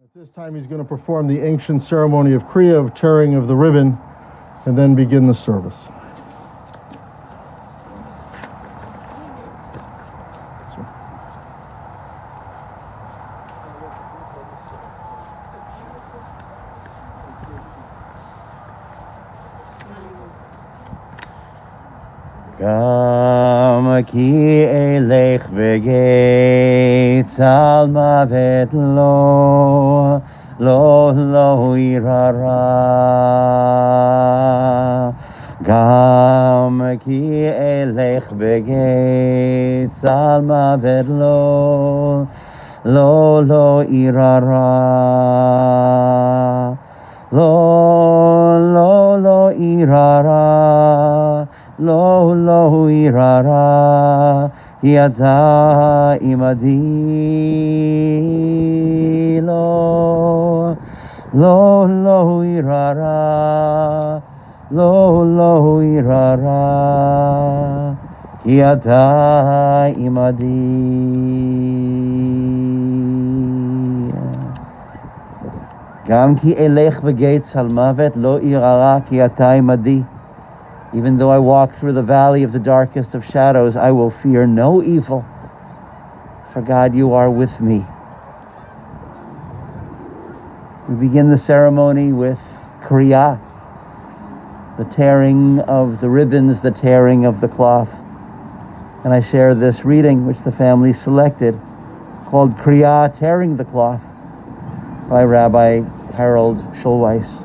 At this time, he's going to perform the ancient ceremony of Kriya, of tearing of the ribbon, and then begin the service. Gam ki elech begeitz al mavet lo irara. Gam ki elech begeitz al mavet lo irara. Lo irara. Lo irara, yada imadi. Lo irara, lo irara, yada imadi. Gam ki elech begeitz al mavet lo irara ki yada imadi. Even though I walk through the valley of the darkest of shadows, I will fear no evil. For God, you are with me. We begin the ceremony with Kriya, the tearing of the ribbons, the tearing of the cloth. And I share this reading, which the family selected, called Kriya, Tearing the Cloth, by Rabbi Harold Schulweis.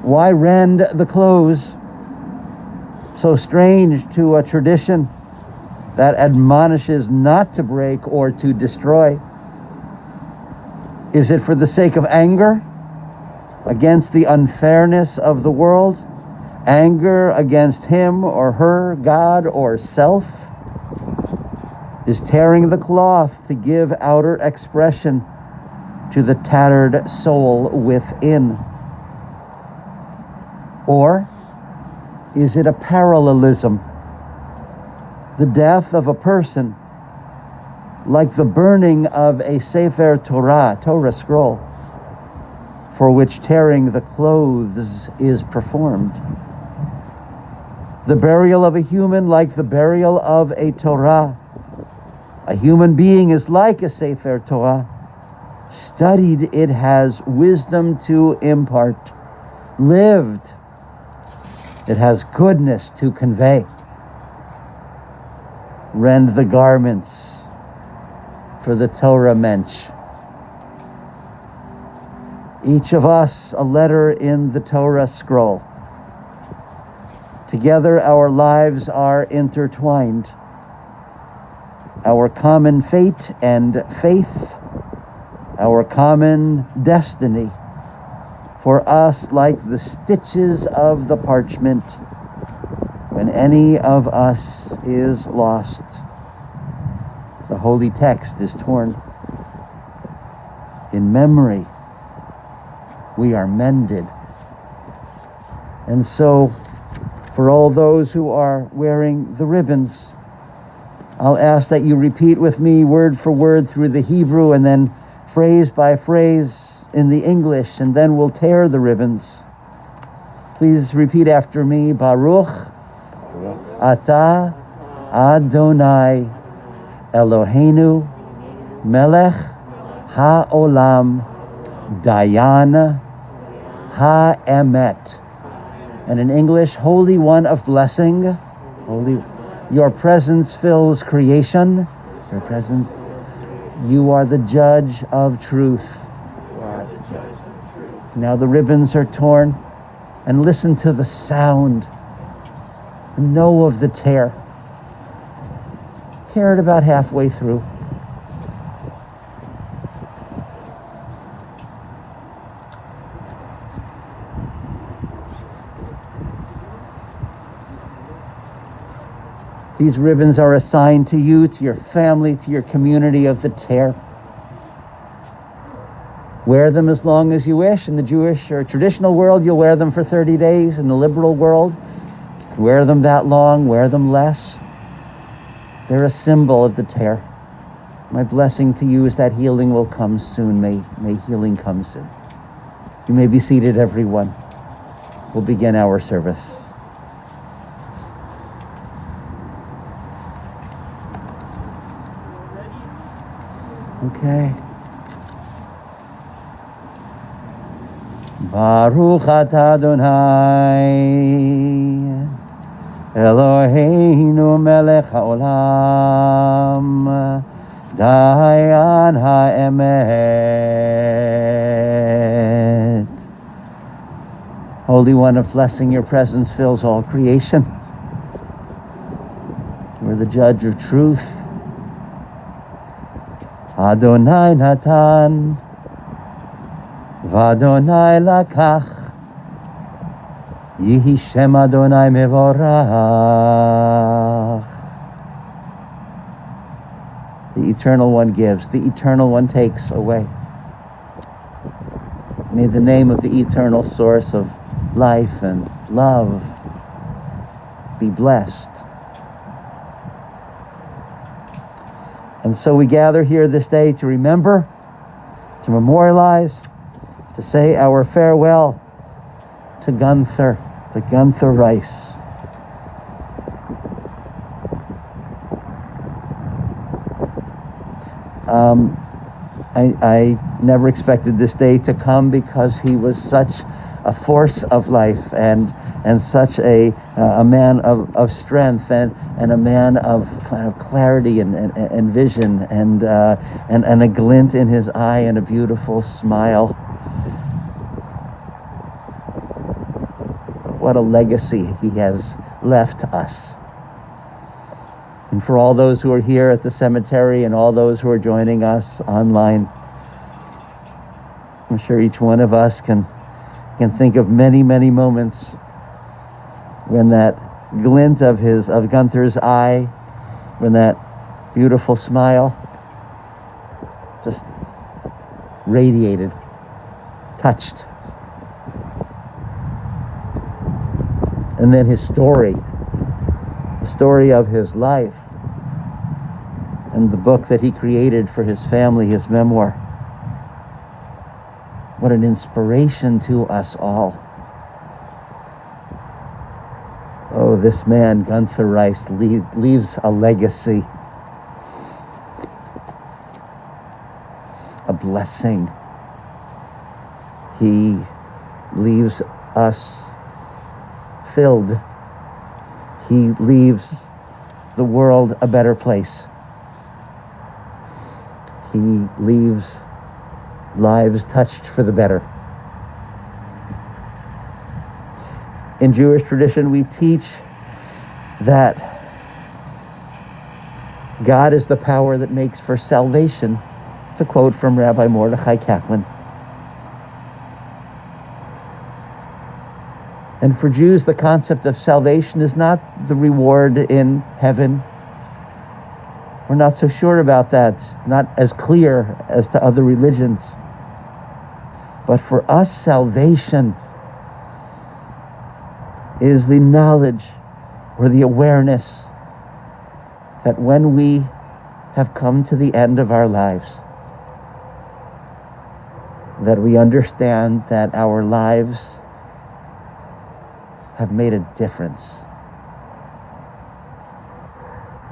Why rend the clothes? So strange to a tradition that admonishes not to break or to destroy. Is it for the sake of anger against the unfairness of the world? Anger against him or her, God or self? Is tearing the cloth to give outer expression to the tattered soul within? Or is it a parallelism? The death of a person, like the burning of a Sefer Torah scroll, for which tearing the clothes is performed. The burial of a human, like the burial of a Torah. A human being is like a Sefer Torah. Studied, it has wisdom to impart. Lived, it has goodness to convey. Rend the garments for the Torah mensch. Each of us a letter in the Torah scroll. Together our lives are intertwined. Our common fate and faith, our common destiny. For us, like the stitches of the parchment, when any of us is lost, the holy text is torn. In memory, we are mended. And so, for all those who are wearing the ribbons, I'll ask that you repeat with me word for word through the Hebrew and then phrase by phrase in the English, and then we'll tear the ribbons. Please repeat after me. Baruch Atah Adonai Eloheinu Melech HaOlam Dayan HaEmet. And in English, Holy One of Blessing, Holy, your presence fills creation. Your presence, you are the judge of truth. Now the ribbons are torn, and listen to the sound. And know of the tear. Tear it about halfway through. These ribbons are assigned to you, to your family, to your community of the tear. Wear them as long as you wish. In the Jewish or traditional world, you'll wear them for 30 days. In the liberal world, you can wear them that long, wear them less. They're a symbol of the tear. My blessing to you is that healing will come soon. May healing come soon. You may be seated, everyone. We'll begin our service. Okay. Baruch atah Adonai Eloheinu melech haolam Dayan ha'emet. Holy One of blessing, your presence fills all creation. You're the judge of truth. Adonai natan, v'Adonai lakach, Yehi Shem Adonai mevorach. The Eternal One gives, the Eternal One takes away. May the name of the eternal source of life and love be blessed. And so we gather here this day to remember, to memorialize, to say our farewell to Gunther Rice. I never expected this day to come because he was such a force of life and such a man of strength and a man of kind of clarity and vision and a glint in his eye and a beautiful smile. What a legacy he has left us. And for all those who are here at the cemetery and all those who are joining us online, I'm sure each one of us can think of many, many moments when that glint of Gunther's eye, when that beautiful smile just radiated, touched. And then his story, the story of his life, and the book that he created for his family, his memoir. What an inspiration to us all. Oh, this man, Gunther Rice, leaves a legacy, a blessing. He leaves us filled. He leaves the world a better place. He leaves lives touched for the better. In Jewish tradition, we teach that God is the power that makes for salvation. It's a quote from Rabbi Mordechai Kaplan. And for Jews, the concept of salvation is not the reward in heaven. We're not so sure about that. It's not as clear as to other religions. But for us, salvation is the knowledge or the awareness that when we have come to the end of our lives, that we understand that our lives have made a difference,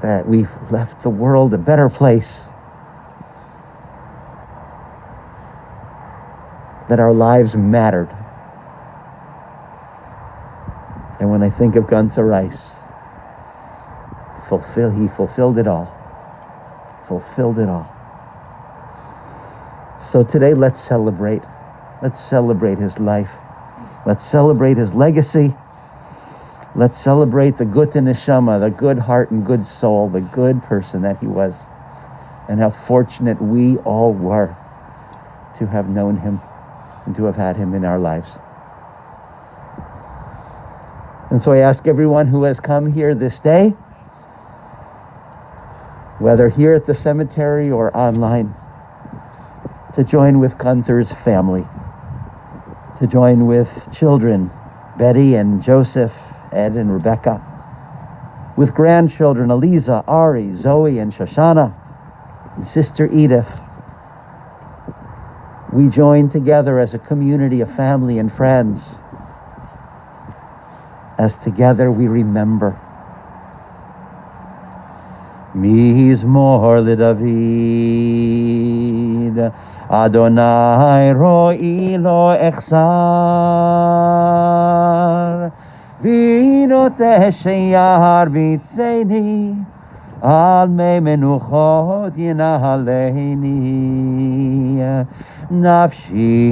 that we've left the world a better place, that our lives mattered. And when I think of Gunther Rice, he fulfilled it all. Fulfilled it all. So today, let's celebrate. Let's celebrate his life. Let's celebrate his legacy. Let's celebrate the Gute Neshama, the good heart and good soul, the good person that he was, and how fortunate we all were to have known him and to have had him in our lives. And so I ask everyone who has come here this day, whether here at the cemetery or online, to join with Gunther's family, to join with children, Betty and Joseph, Ed and Rebecca, with grandchildren, Aliza, Ari, Zoe, and Shoshana, and Sister Edith, we join together as a community of family and friends, as together we remember. Mizmor LeDavid, Adonai ro'i lo echsar, v'noteh sheyar b'tzeni, al mei menuchot yinahaleini, nafshi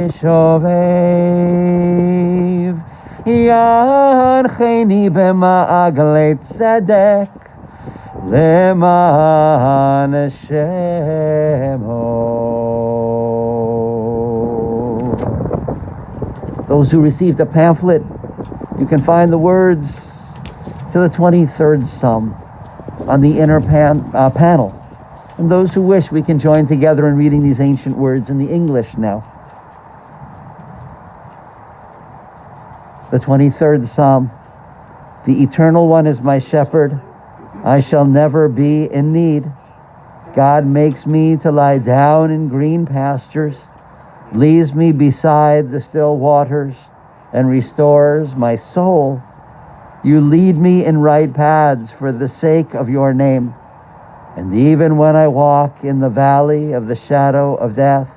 shovev, yancheni b'ma'aglei tzedek, Leman Shemo. Those who received a pamphlet, you can find the words to the 23rd Psalm on the inner panel. And those who wish, we can join together in reading these ancient words in the English now. The 23rd Psalm. The Eternal One is my shepherd. I shall never be in need. God makes me to lie down in green pastures, leads me beside the still waters, and restores my soul. You lead me in right paths for the sake of your name. And even when I walk in the valley of the shadow of death,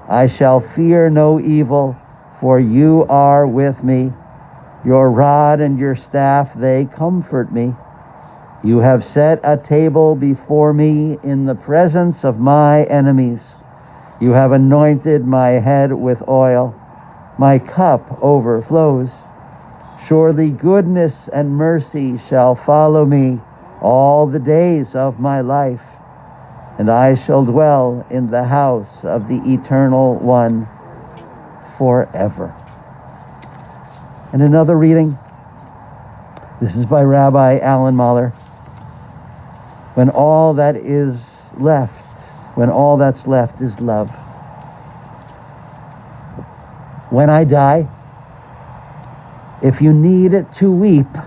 I shall fear no evil, for you are with me. Your rod and your staff, they comfort me. You have set a table before me in the presence of my enemies. You have anointed my head with oil. My cup overflows. Surely goodness and mercy shall follow me all the days of my life, and I shall dwell in the house of the Eternal One forever. And another reading. This is by Rabbi Alan Mahler. When all that's left is love. When I die, if you need to weep,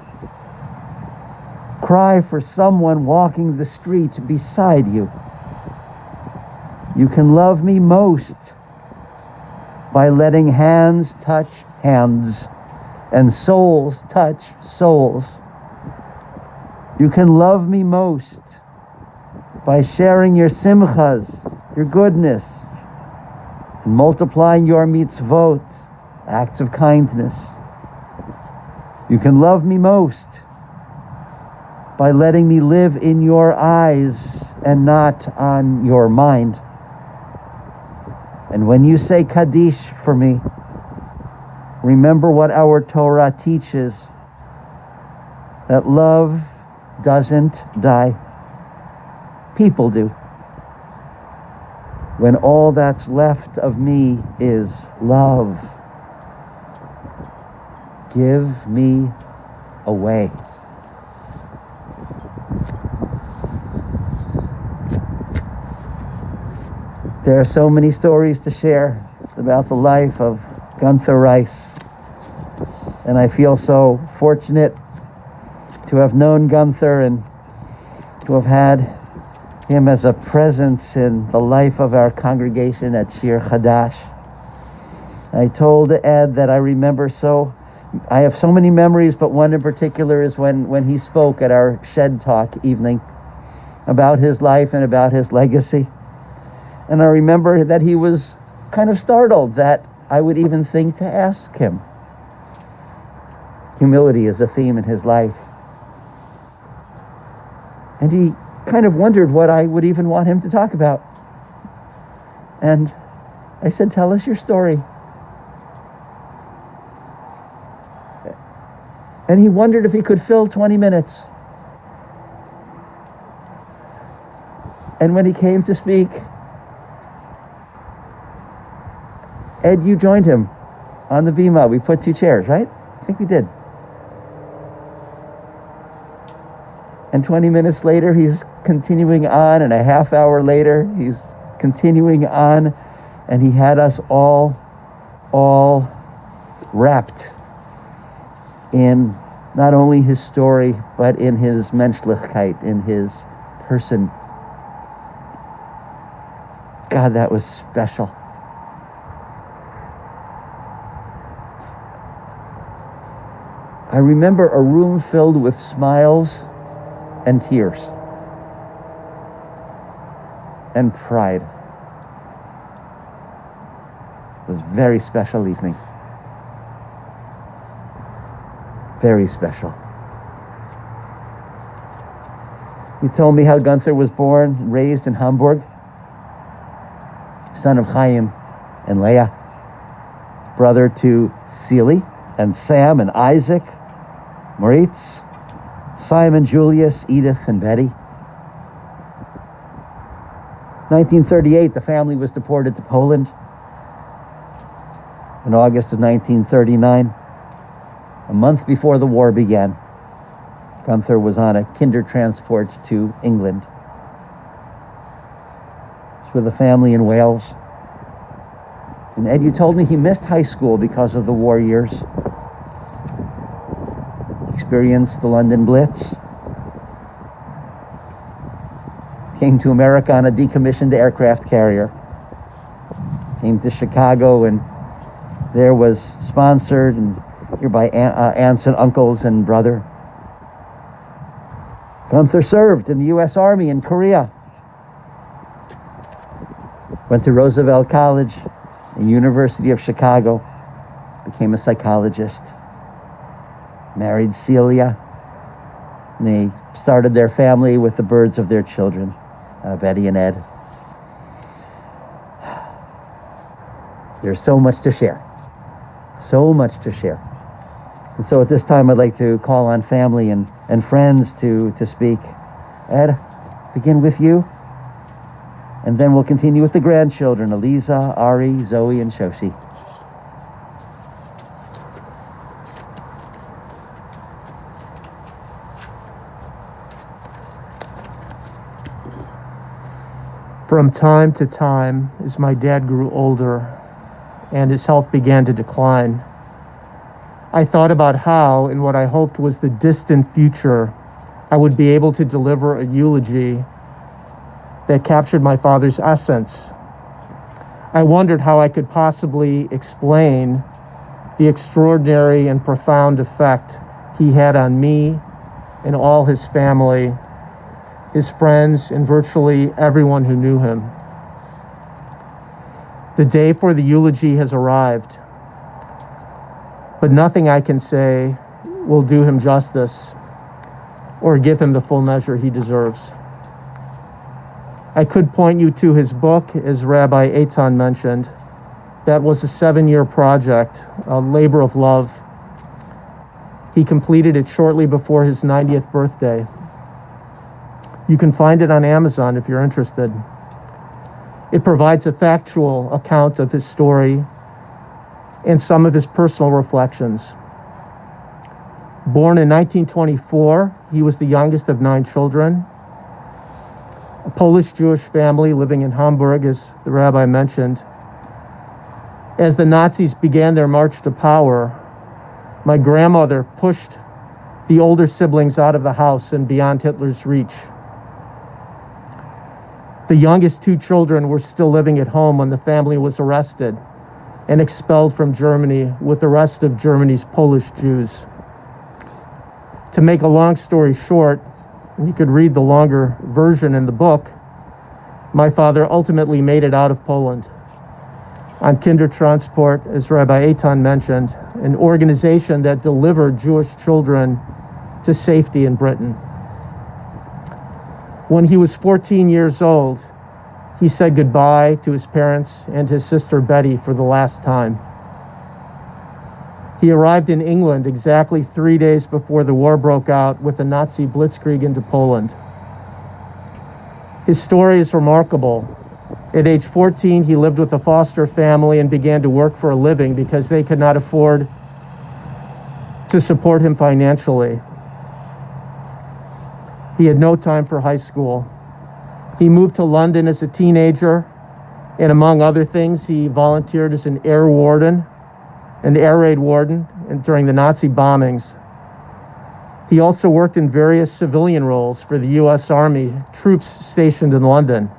cry for someone walking the street beside you. You can love me most by letting hands touch hands and souls touch souls. You can love me most by sharing your simchas, your goodness, and multiplying your mitzvot, acts of kindness. You can love me most by letting me live in your eyes and not on your mind. And when you say Kaddish for me, remember what our Torah teaches, that love doesn't die. People do. When all that's left of me is love, give me away. There are so many stories to share about the life of Gunther Rice, and I feel so fortunate to have known Gunther and to have had him as a presence in the life of our congregation at Shir Chadash. I told Ed that I have so many memories, but one in particular is when he spoke at our Shed Talk evening about his life and about his legacy. And I remember that he was kind of startled that I would even think to ask him. Humility is a theme in his life. And he kind of wondered what I would even want him to talk about. And I said, tell us your story. And he wondered if he could fill 20 minutes. And when he came to speak, Ed, you joined him on the bima. We put 2 chairs, right? I think we did. And 20 minutes later, he's continuing on, and a half hour later, he's continuing on, and he had us all wrapped in not only his story, but in his menschlichkeit, in his person. God, that was special. I remember a room filled with smiles and tears and pride. It was a very special evening. Very special. He told me how Gunther was born and raised in Hamburg, son of Chaim and Leah, brother to Seely and Sam and Isaac, Moritz, Simon, Julius, Edith, and Betty. 1938, the family was deported to Poland. In August of 1939, a month before the war began, Gunther was on a kinder transport to England. He was with a family in Wales. And Ed, you told me he missed high school because of the war years. Experienced the London Blitz. Came to America on a decommissioned aircraft carrier. Came to Chicago and there was sponsored and here by aunts and uncles and brother. Gunther served in the U.S. Army in Korea. Went to Roosevelt College and University of Chicago. Became a psychologist. Married Celia. And they started their family with the birds of their children, Betty and Ed. There's so much to share. So much to share. And so at this time, I'd like to call on family and friends to speak. Ed, begin with you. And then we'll continue with the grandchildren, Eliza, Ari, Zoe, and Shoshi. From time to time, as my dad grew older and his health began to decline, I thought about how, in what I hoped was the distant future, I would be able to deliver a eulogy that captured my father's essence. I wondered how I could possibly explain the extraordinary and profound effect he had on me and all his family, his friends, and virtually everyone who knew him. The day for the eulogy has arrived, but nothing I can say will do him justice or give him the full measure he deserves. I could point you to his book, as Rabbi Eitan mentioned. That was a 7-year project, a labor of love. He completed it shortly before his 90th birthday. You can find it on Amazon if you're interested. It provides a factual account of his story and some of his personal reflections. Born in 1924, he was the youngest of 9 children. A Polish-Jewish family living in Hamburg, as the rabbi mentioned. As the Nazis began their march to power, my grandmother pushed the older siblings out of the house and beyond Hitler's reach. The youngest 2 children were still living at home when the family was arrested and expelled from Germany with the rest of Germany's Polish Jews. To make a long story short, and you could read the longer version in the book, my father ultimately made it out of Poland on Kindertransport, as Rabbi Eitan mentioned, an organization that delivered Jewish children to safety in Britain. When he was 14 years old, he said goodbye to his parents and his sister Betty for the last time. He arrived in England exactly 3 days before the war broke out with the Nazi blitzkrieg into Poland. His story is remarkable. At age 14, he lived with a foster family and began to work for a living because they could not afford to support him financially. He had no time for high school. He moved to London as a teenager, and among other things, he volunteered as an air raid warden during the Nazi bombings. He also worked in various civilian roles for the U.S. Army troops stationed in London.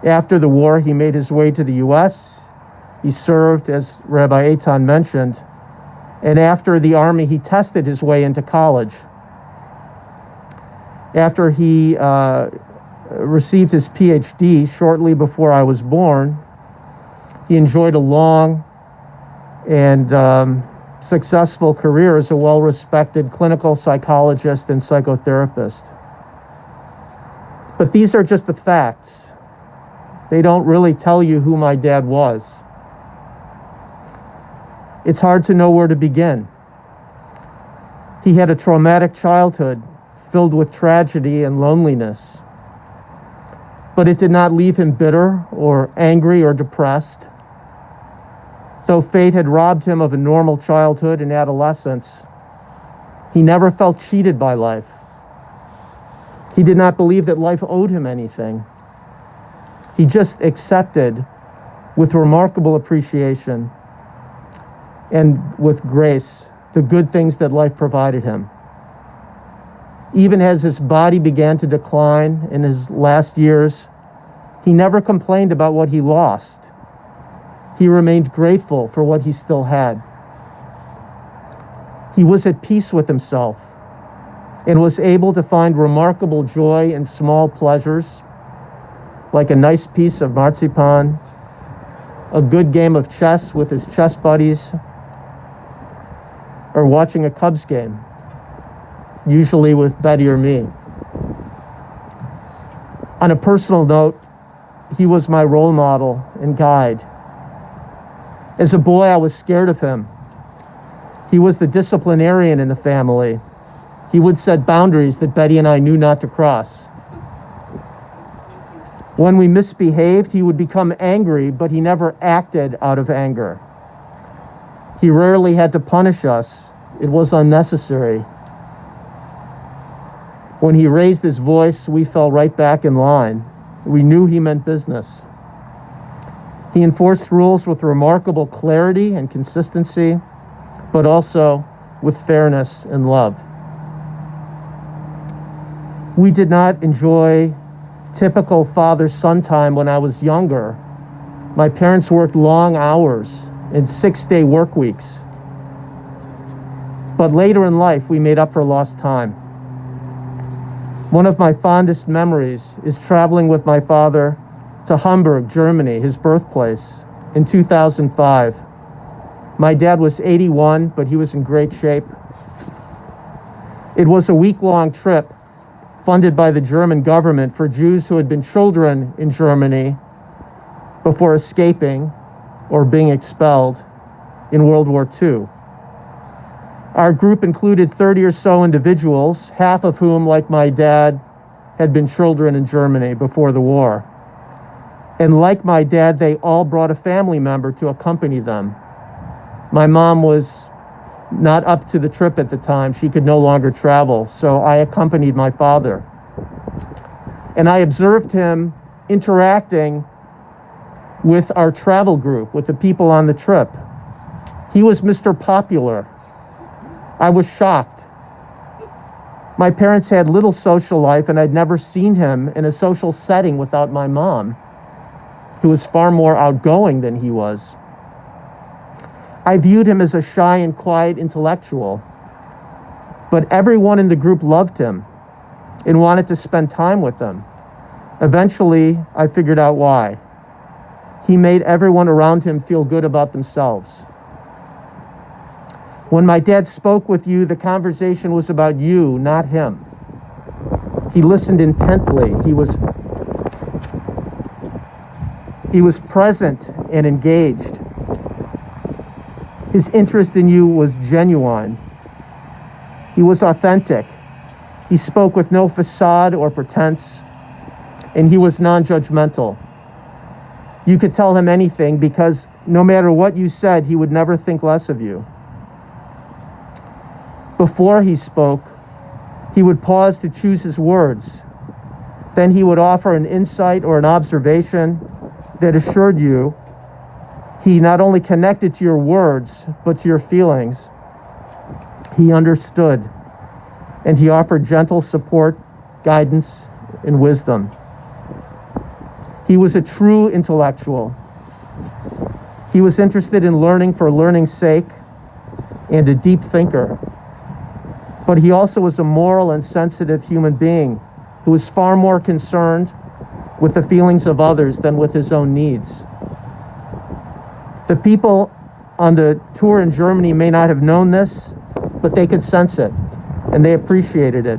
After the war, he made his way to the U.S. He served, as Rabbi Eitan mentioned, and after the army, he tested his way into college. After he received his PhD shortly before I was born, he enjoyed a long and successful career as a well-respected clinical psychologist and psychotherapist. But these are just the facts. They don't really tell you who my dad was. It's hard to know where to begin. He had a traumatic childhood filled with tragedy and loneliness. But it did not leave him bitter or angry or depressed. Though fate had robbed him of a normal childhood and adolescence, he never felt cheated by life. He did not believe that life owed him anything. He just accepted with remarkable appreciation and with grace the good things that life provided him. Even as his body began to decline in his last years, he never complained about what he lost. He remained grateful for what he still had. He was at peace with himself and was able to find remarkable joy in small pleasures, like a nice piece of marzipan, a good game of chess with his chess buddies, or watching a Cubs game, usually with Betty or me. On a personal note, he was my role model and guide. As a boy, I was scared of him. He was the disciplinarian in the family. He would set boundaries that Betty and I knew not to cross. When we misbehaved, he would become angry, but he never acted out of anger. He rarely had to punish us. It was unnecessary. When he raised his voice, we fell right back in line. We knew he meant business. He enforced rules with remarkable clarity and consistency, but also with fairness and love. We did not enjoy typical father-son time when I was younger. My parents worked long hours and 6-day work weeks. But later in life, we made up for lost time. One of my fondest memories is traveling with my father to Hamburg, Germany, his birthplace, in 2005. My dad was 81, but he was in great shape. It was a week-long trip funded by the German government for Jews who had been children in Germany before escaping or being expelled in World War II. Our group included 30 or so individuals, half of whom, like my dad, had been children in Germany before the war. And like my dad, they all brought a family member to accompany them. My mom was not up to the trip at the time. She could no longer travel, so I accompanied my father. And I observed him interacting with our travel group, with the people on the trip. He was Mr. Popular. I was shocked. My parents had little social life, and I'd never seen him in a social setting without my mom, who was far more outgoing than he was. I viewed him as a shy and quiet intellectual, but everyone in the group loved him and wanted to spend time with him. Eventually, I figured out why. He made everyone around him feel good about themselves. When my dad spoke with you, the conversation was about you, not him. He listened intently. He was present and engaged. His interest in you was genuine. He was authentic. He spoke with no facade or pretense, and he was non-judgmental. You could tell him anything because no matter what you said, he would never think less of you. Before he spoke, he would pause to choose his words. Then he would offer an insight or an observation that assured you he not only connected to your words, but to your feelings. He understood, and he offered gentle support, guidance, and wisdom. He was a true intellectual. He was interested in learning for learning's sake and a deep thinker. But he also was a moral and sensitive human being who was far more concerned with the feelings of others than with his own needs. The people on the tour in Germany may not have known this, but they could sense it, and they appreciated it.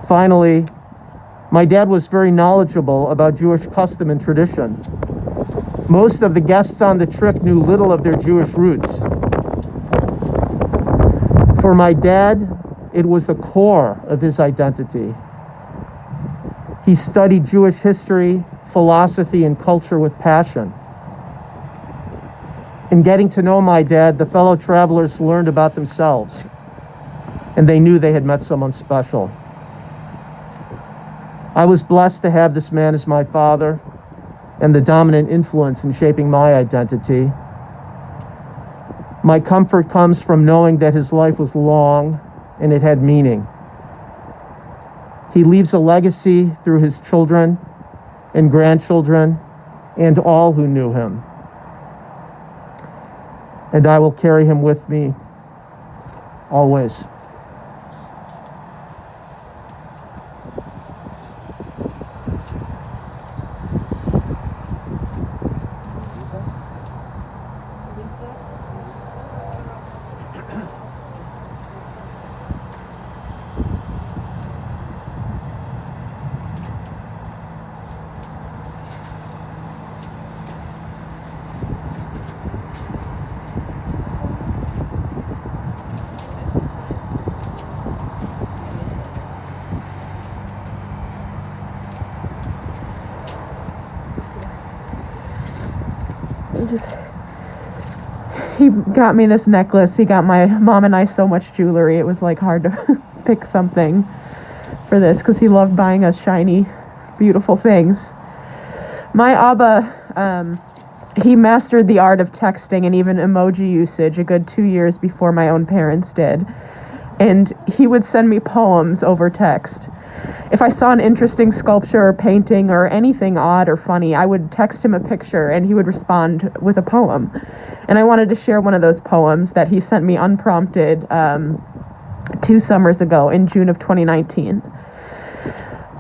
Finally, my dad was very knowledgeable about Jewish custom and tradition. Most of the guests on the trip knew little of their Jewish roots. For my dad, it was the core of his identity. He studied Jewish history, philosophy, and culture with passion. In getting to know my dad, the fellow travelers learned about themselves, and they knew they had met someone special. I was blessed to have this man as my father and the dominant influence in shaping my identity. My comfort comes from knowing that his life was long and it had meaning. He leaves a legacy through his children and grandchildren and all who knew him. And I will carry him with me always. He got me this necklace. He got my mom and I so much jewelry. It was like hard to pick something for this because he loved buying us shiny, beautiful things. My Abba, he mastered the art of texting and even emoji usage a good 2 years before my own parents did. And he would send me poems over text. If I saw an interesting sculpture or painting or anything odd or funny, I would text him a picture and he would respond with a poem. And I wanted to share one of those poems that he sent me unprompted 2 summers ago in June of 2019.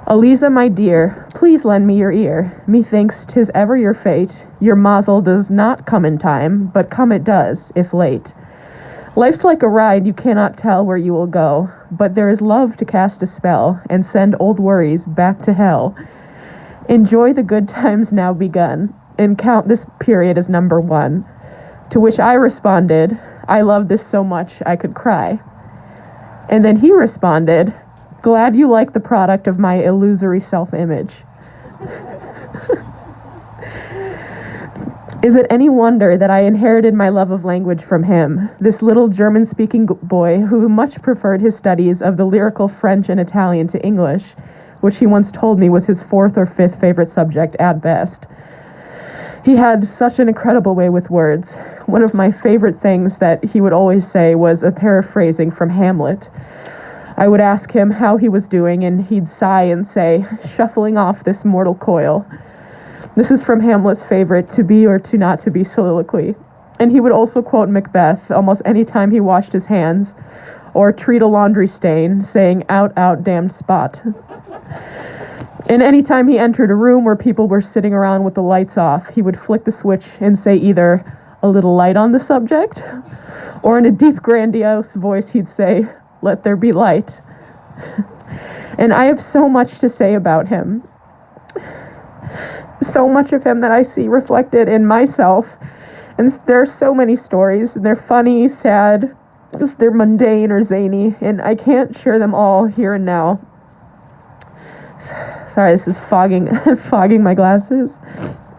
Eliza, my dear, please lend me your ear. Methinks 'tis ever your fate. Your mazel does not come in time, but come it does, if late. Life's like a ride, you cannot tell where you will go, but there is love to cast a spell and send old worries back to hell. Enjoy the good times now begun, and count this period as number 1. To which I responded, I love this so much I could cry. And then he responded, glad you like the product of my illusory self-image. Is it any wonder that I inherited my love of language from him, this little German-speaking boy who much preferred his studies of the lyrical French and Italian to English, which he once told me was his 4th or 5th favorite subject at best. He had such an incredible way with words. One of my favorite things that he would always say was a paraphrasing from Hamlet. I would ask him how he was doing, and he'd sigh and say, shuffling off this mortal coil. This is from Hamlet's favorite to be or to not to be soliloquy. And he would also quote Macbeth almost any time he washed his hands or treat a laundry stain, saying, out, damned spot. And any time he entered a room where people were sitting around with the lights off, he would flick the switch and say either a little light on the subject, or in a deep, grandiose voice, he'd say, let there be light. And I have so much to say about him. So much of him that I see reflected in myself. And there are so many stories, and they're funny, sad, just they're mundane or zany, and I can't share them all here and now. Sorry, this is fogging my glasses.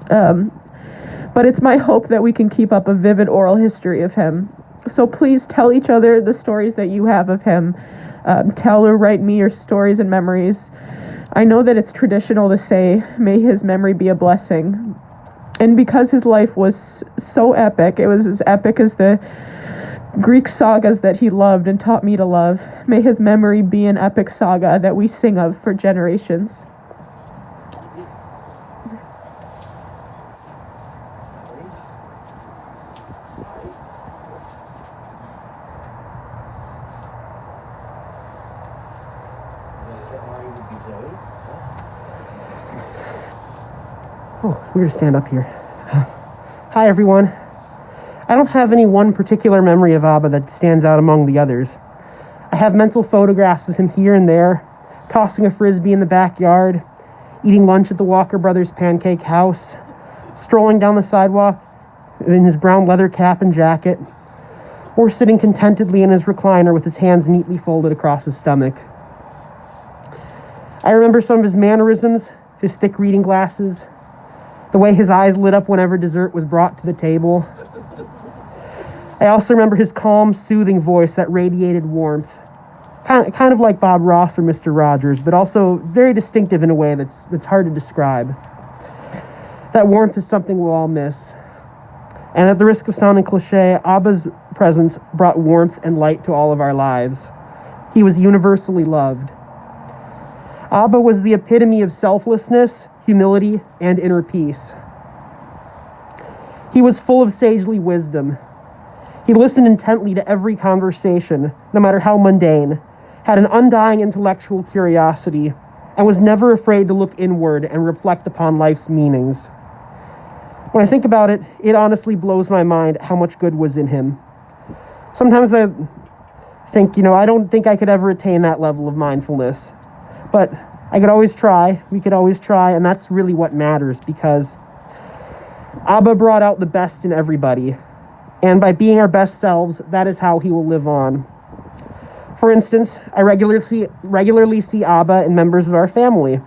But it's my hope that we can keep up a vivid oral history of him. So please tell each other the stories that you have of him. Tell or write me your stories and memories. I know that it's traditional to say, may his memory be a blessing. And because his life was so epic, it was as epic as the Greek sagas that he loved and taught me to love, may his memory be an epic saga that we sing of for generations. Oh, weird to stand up here. Hi, everyone. I don't have any one particular memory of Abba that stands out among the others. I have mental photographs of him here and there, tossing a frisbee in the backyard, eating lunch at the Walker Brothers Pancake House, strolling down the sidewalk in his brown leather cap and jacket, or sitting contentedly in his recliner with his hands neatly folded across his stomach. I remember some of his mannerisms, his thick reading glasses, the way his eyes lit up whenever dessert was brought to the table. I also remember his calm, soothing voice that radiated warmth, kind of like Bob Ross or Mr. Rogers, but also very distinctive in a way that's hard to describe. That warmth is something we'll all miss. And at the risk of sounding cliche, Abba's presence brought warmth and light to all of our lives. He was universally loved. Abba was the epitome of selflessness, humility, and inner peace. He was full of sagely wisdom. He listened intently to every conversation, no matter how mundane, had an undying intellectual curiosity, and was never afraid to look inward and reflect upon life's meanings. When I think about it, it honestly blows my mind how much good was in him. Sometimes I think, I don't think I could ever attain that level of mindfulness. But I could always try, we could always try, and that's really what matters, because Abba brought out the best in everybody. And by being our best selves, that is how he will live on. For instance, I regularly see Abba in members of our family.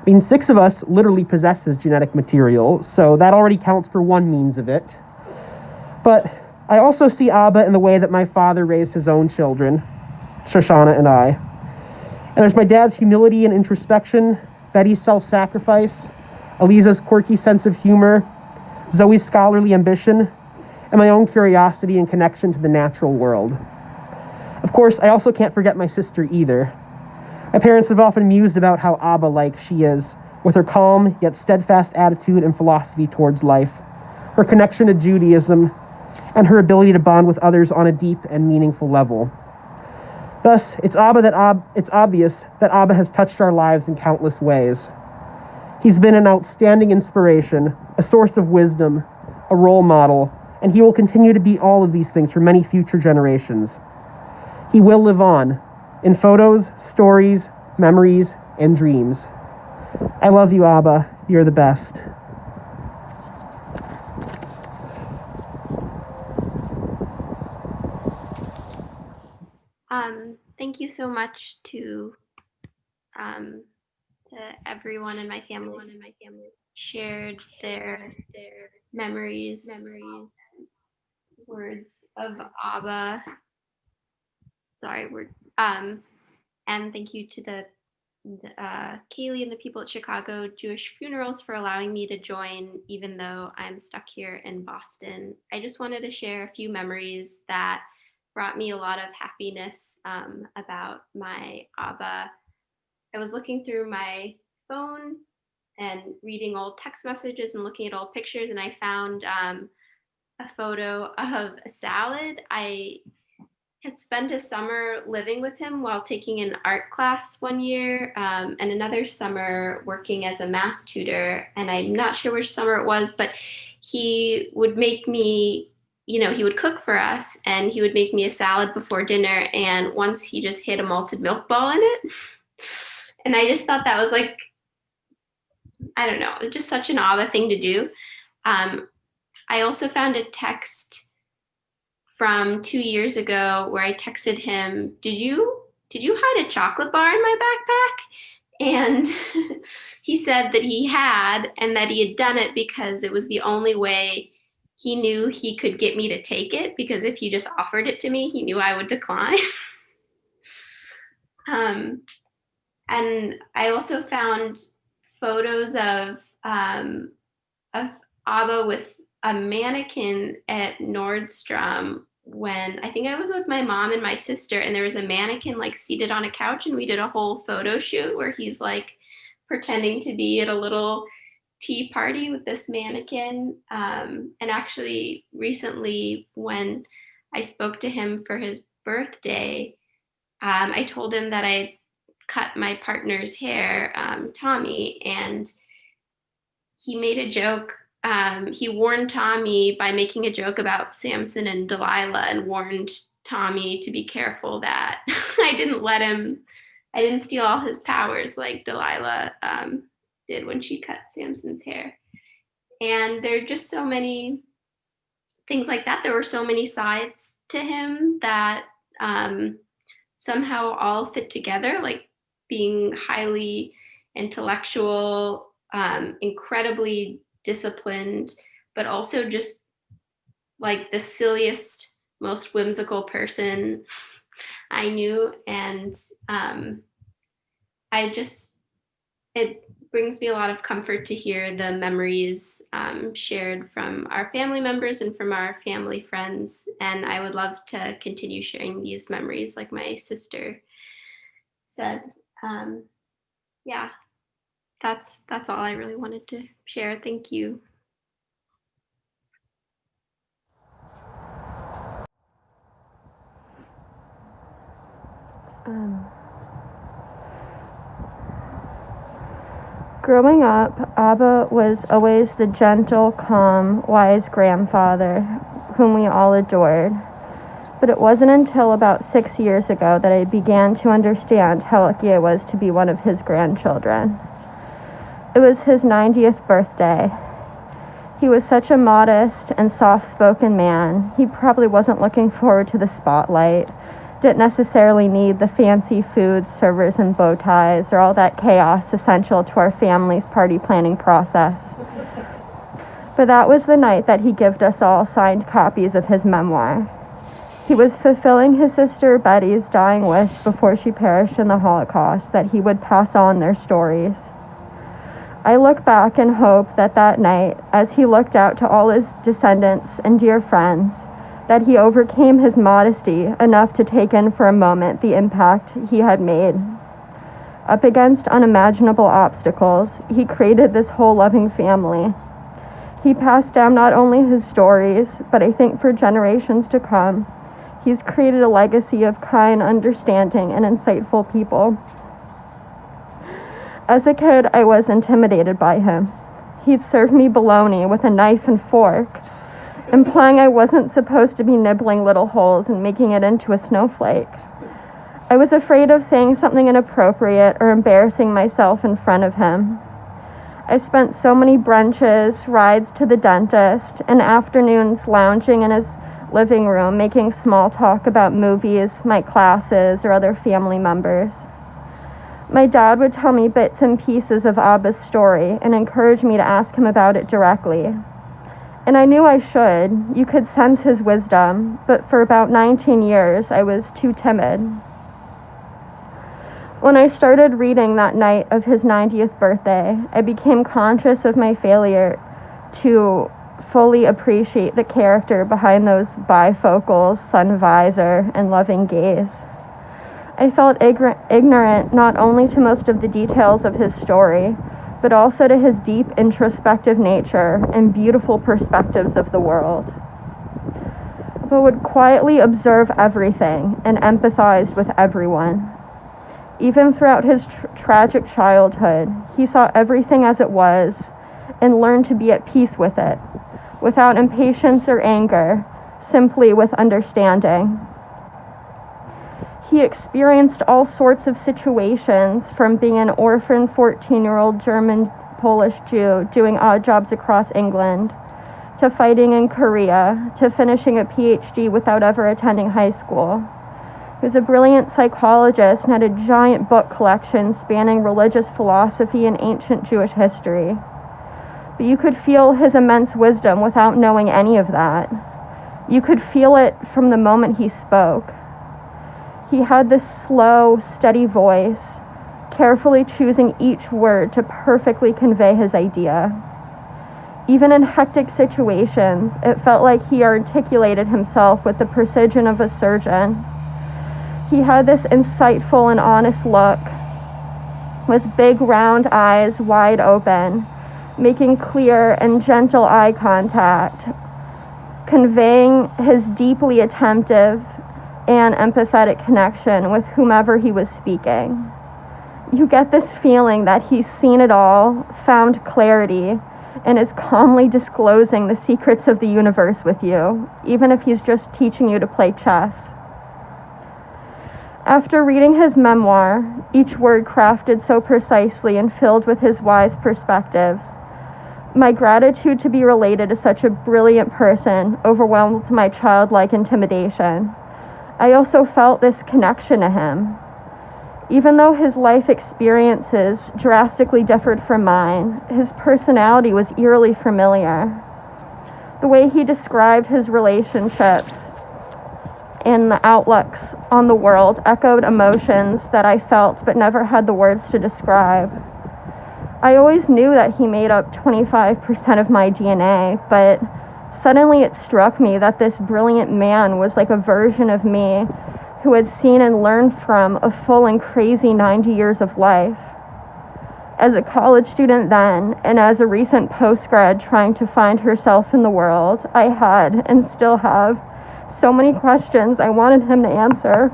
6 of us literally possess his genetic material, so that already counts for one means of it. But I also see Abba in the way that my father raised his own children, Shoshana and I. And there's my dad's humility and introspection, Betty's self-sacrifice, Eliza's quirky sense of humor, Zoe's scholarly ambition, and my own curiosity and connection to the natural world. Of course, I also can't forget my sister either. My parents have often mused about how Abba-like she is, with her calm yet steadfast attitude and philosophy towards life, her connection to Judaism, and her ability to bond with others on a deep and meaningful level. Thus, it's obvious that Abba has touched our lives in countless ways. He's been an outstanding inspiration, a source of wisdom, a role model, and he will continue to be all of these things for many future generations. He will live on, in photos, stories, memories, and dreams. I love you, Abba. You're the best. Thank you so much to everyone in my family. Shared their memories, words of Abba. And thank you to the Kaylee and the people at Chicago Jewish Funerals for allowing me to join, even though I'm stuck here in Boston. I just wanted to share a few memories that brought me a lot of happiness about my Abba. I was looking through my phone and reading old text messages and looking at old pictures, and I found a photo of a salad. I had spent a summer living with him while taking an art class one year, and another summer working as a math tutor. And I'm not sure which summer it was, but he would make me, he would cook for us and he would make me a salad before dinner. And once he just hid a malted milk ball in it. And I just thought that was like, I don't know, just such an Abba thing to do. I also found a text from 2 years ago where I texted him, did you hide a chocolate bar in my backpack? And he said that he had, and that he had done it because it was the only way he knew he could get me to take it, because if he just offered it to me, he knew I would decline. And I also found photos of Abba with a mannequin at Nordstrom when I think I was with my mom and my sister, and there was a mannequin like seated on a couch, and we did a whole photo shoot where he's like pretending to be at a little tea party with this mannequin. And actually recently when I spoke to him for his birthday, I told him that I cut my partner's hair, Tommy, and he made a joke. He warned Tommy by making a joke about Samson and Delilah, and warned Tommy to be careful that I didn't steal all his powers like Delilah did when she cut Samson's hair. And there are just so many things like that. There were so many sides to him that somehow all fit together, like being highly intellectual, incredibly disciplined, but also just like the silliest, most whimsical person I knew. And it brings me a lot of comfort to hear the memories shared from our family members and from our family friends. And I would love to continue sharing these memories, like my sister said. Yeah, that's all I really wanted to share. Thank you. Growing up, Abba was always the gentle, calm, wise grandfather whom we all adored. But it wasn't until about 6 years ago that I began to understand how lucky I was to be one of his grandchildren. It was his 90th birthday. He was such a modest and soft-spoken man. He probably wasn't looking forward to the spotlight, didn't necessarily need the fancy food, servers, and bow ties, or all that chaos essential to our family's party planning process. But that was the night that he gave us all signed copies of his memoir. He was fulfilling his sister Betty's dying wish before she perished in the Holocaust, that he would pass on their stories. I look back and hope that that night, as he looked out to all his descendants and dear friends, that he overcame his modesty enough to take in for a moment the impact he had made. Up against unimaginable obstacles, he created this whole loving family. He passed down not only his stories, but I think for generations to come, he's created a legacy of kind, understanding, and insightful people. As a kid, I was intimidated by him. He'd serve me bologna with a knife and fork, implying I wasn't supposed to be nibbling little holes and making it into a snowflake. I was afraid of saying something inappropriate or embarrassing myself in front of him. I spent so many brunches, rides to the dentist, and afternoons lounging in his living room, making small talk about movies, my classes, or other family members. My dad would tell me bits and pieces of Abba's story and encourage me to ask him about it directly. And I knew I should. You could sense his wisdom, but for about 19 years, I was too timid. When I started reading that night of his 90th birthday, I became conscious of my failure to fully appreciate the character behind those bifocals, sun visor, and loving gaze. I felt ignorant not only to most of the details of his story, but also to his deep introspective nature and beautiful perspectives of the world. But would quietly observe everything and empathized with everyone. Even throughout his tragic childhood, he saw everything as it was and learned to be at peace with it, without impatience or anger, simply with understanding. He experienced all sorts of situations, from being an orphan 14-year-old German-Polish Jew doing odd jobs across England, to fighting in Korea, to finishing a PhD without ever attending high school. He was a brilliant psychologist and had a giant book collection spanning religious philosophy and ancient Jewish history. But you could feel his immense wisdom without knowing any of that. You could feel it from the moment he spoke. He had this slow, steady voice, carefully choosing each word to perfectly convey his idea. Even in hectic situations, it felt like he articulated himself with the precision of a surgeon. He had this insightful and honest look, with big round eyes wide open, making clear and gentle eye contact, conveying his deeply attentive and empathetic connection with whomever he was speaking. You get this feeling that he's seen it all, found clarity, and is calmly disclosing the secrets of the universe with you, even if he's just teaching you to play chess. After reading his memoir, each word crafted so precisely and filled with his wise perspectives, my gratitude to be related to such a brilliant person overwhelmed my childlike intimidation. I also felt this connection to him. Even though his life experiences drastically differed from mine, his personality was eerily familiar. The way he described his relationships and the outlooks on the world echoed emotions that I felt but never had the words to describe. I always knew that he made up 25% of my DNA, but suddenly it struck me that this brilliant man was like a version of me who had seen and learned from a full and crazy 90 years of life. As a college student then, and as a recent postgrad trying to find herself in the world, I had, and still have, so many questions I wanted him to answer.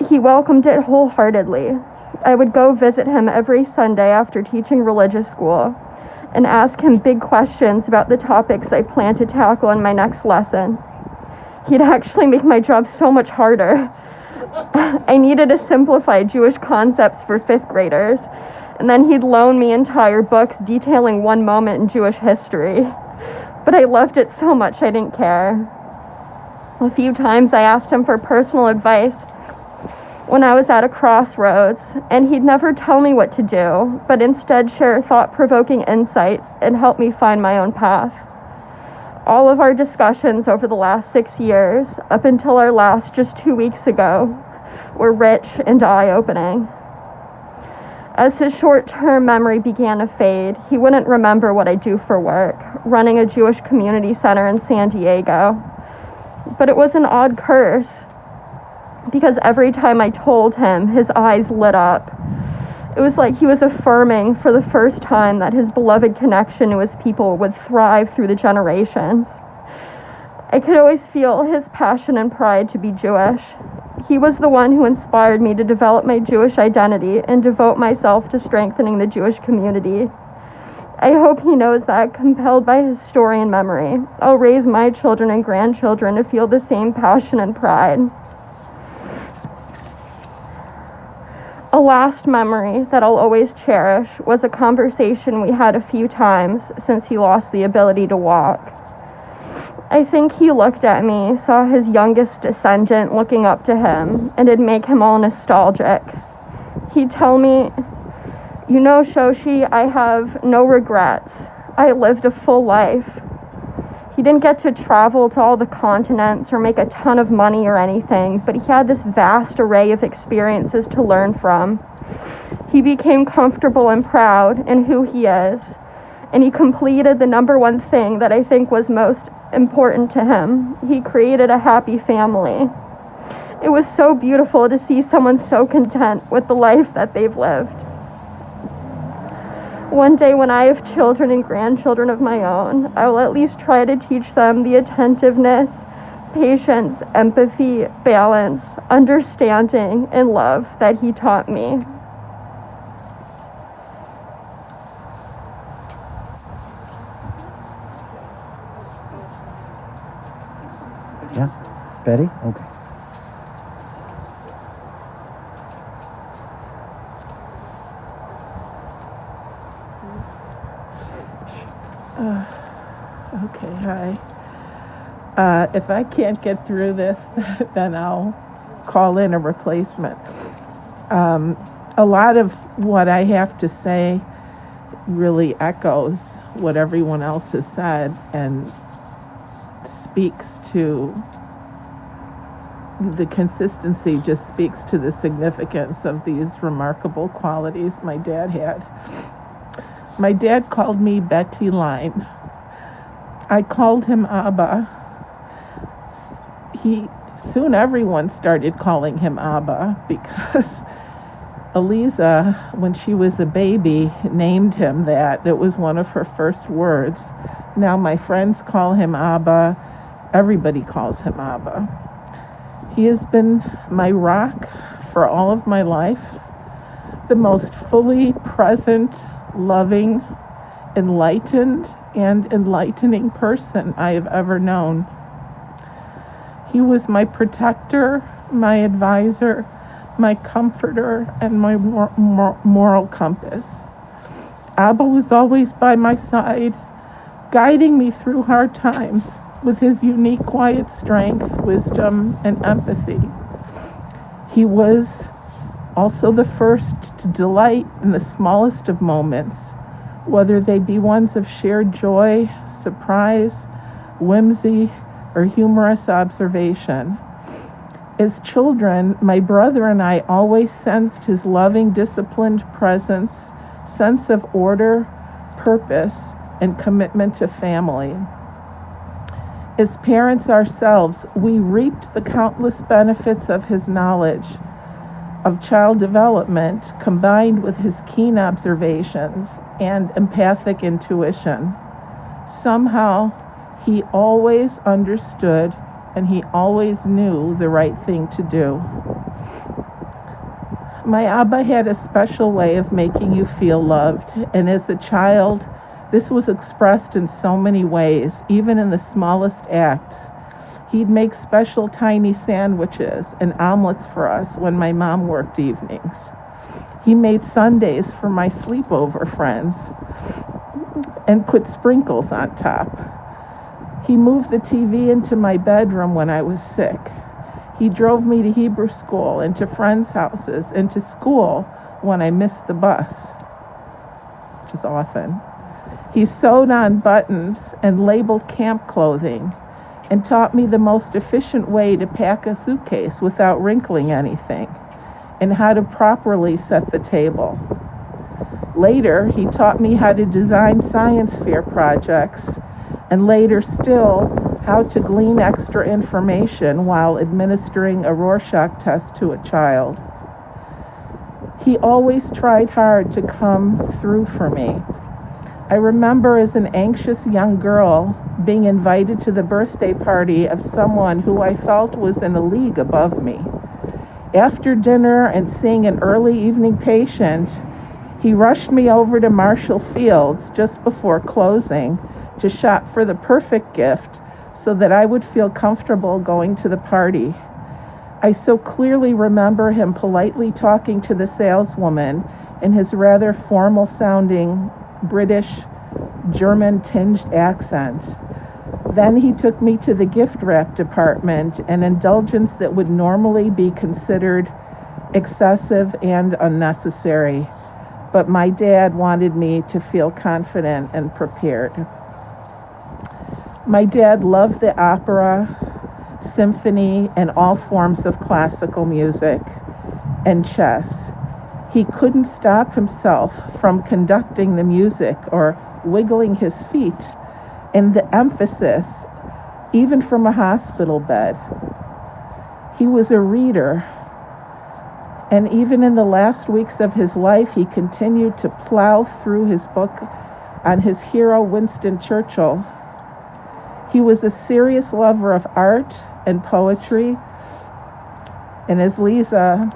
He welcomed it wholeheartedly. I would go visit him every Sunday after teaching religious school and ask him big questions about the topics I planned to tackle in my next lesson. He'd actually make my job so much harder. I needed to simplify Jewish concepts for 5th graders, and then he'd loan me entire books detailing one moment in Jewish history. But I loved it so much I didn't care. A few times I asked him for personal advice when I was at a crossroads, and he'd never tell me what to do, but instead share thought-provoking insights and help me find my own path. All of our discussions over the last 6 years, up until our last just 2 weeks ago, were rich and eye-opening. As his short-term memory began to fade, he wouldn't remember what I do for work, running a Jewish community center in San Diego. But it was an odd curse, because every time I told him, his eyes lit up. It was like he was affirming for the first time that his beloved connection to his people would thrive through the generations. I could always feel his passion and pride to be Jewish. He was the one who inspired me to develop my Jewish identity and devote myself to strengthening the Jewish community. I hope he knows that, compelled by his story and memory, I'll raise my children and grandchildren to feel the same passion and pride. A last memory that I'll always cherish was a conversation we had a few times since he lost the ability to walk. I think he looked at me, saw his youngest descendant looking up to him, and it'd make him all nostalgic. He'd tell me, "You know, Shoshi, I have no regrets. I lived a full life." He didn't get to travel to all the continents or make a ton of money or anything, but he had this vast array of experiences to learn from. He became comfortable and proud in who he is, and he completed the number one thing that I think was most important to him. He created a happy family. It was so beautiful to see someone so content with the life that they've lived. One day when I have children and grandchildren of my own, I will at least try to teach them the attentiveness, patience, empathy, balance, understanding, and love that he taught me. Yeah? Betty? Okay. Okay, hi. If I can't get through this, then I'll call in a replacement. A lot of what I have to say really echoes what everyone else has said and speaks to the consistency, just speaks to the significance of these remarkable qualities my dad had. My dad called me Betty Line. I called him Abba. Soon everyone started calling him Abba because Eliza, when she was a baby, named him that. It was one of her first words. Now my friends call him Abba. Everybody calls him Abba. He has been my rock for all of my life, the most fully present, loving, enlightened, and enlightening person I have ever known. He was my protector, my advisor, my comforter, and my moral compass. Abba was always by my side, guiding me through hard times with his unique quiet strength, wisdom, and empathy. He was also the first to delight in the smallest of moments, whether they be ones of shared joy, surprise, whimsy, or humorous observation. As children, my brother and I always sensed his loving, disciplined presence, sense of order, purpose, and commitment to family. As parents ourselves, we reaped the countless benefits of his knowledge of child development combined with his keen observations and empathic intuition. Somehow, he always understood and he always knew the right thing to do. My Abba had a special way of making you feel loved, and as a child, this was expressed in so many ways, even in the smallest acts. He'd make special tiny sandwiches and omelets for us when my mom worked evenings. He made sundaes for my sleepover friends and put sprinkles on top. He moved the TV into my bedroom when I was sick. He drove me to Hebrew school and to friends' houses and to school when I missed the bus, which is often. He sewed on buttons and labeled camp clothing and taught me the most efficient way to pack a suitcase without wrinkling anything and how to properly set the table. Later, he taught me how to design science fair projects and later still how to glean extra information while administering a Rorschach test to a child. He always tried hard to come through for me. I remember as an anxious young girl being invited to the birthday party of someone who I felt was in a league above me. After dinner and seeing an early evening patient, he rushed me over to Marshall Fields just before closing to shop for the perfect gift so that I would feel comfortable going to the party. I so clearly remember him politely talking to the saleswoman in his rather formal-sounding British, German-tinged accent. Then he took me to the gift wrap department, an indulgence that would normally be considered excessive and unnecessary. But my dad wanted me to feel confident and prepared. My dad loved the opera, symphony, and all forms of classical music, and chess. He couldn't stop himself from conducting the music or wiggling his feet, and the emphasis, even from a hospital bed. He was a reader, and even in the last weeks of his life, he continued to plow through his book on his hero, Winston Churchill. He was a serious lover of art and poetry, and as Lisa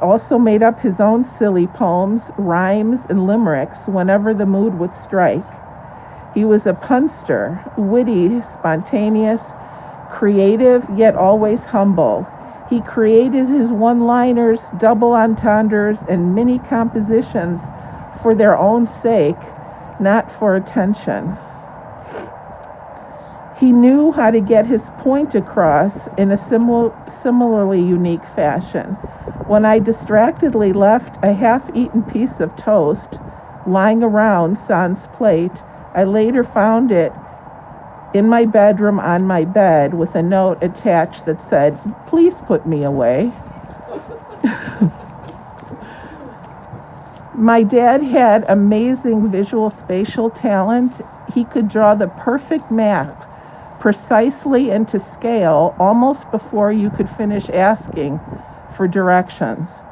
also made up his own silly poems, rhymes, and limericks whenever the mood would strike. He was a punster, witty, spontaneous, creative, yet always humble. He created his one-liners, double entendres, and mini compositions for their own sake, not for attention. He knew how to get his point across in a similarly unique fashion. When I distractedly left a half-eaten piece of toast lying around sans plate, I later found it in my bedroom on my bed with a note attached that said, "Please put me away." My dad had amazing visual spatial talent. He could draw the perfect map precisely and to scale almost before you could finish asking for directions.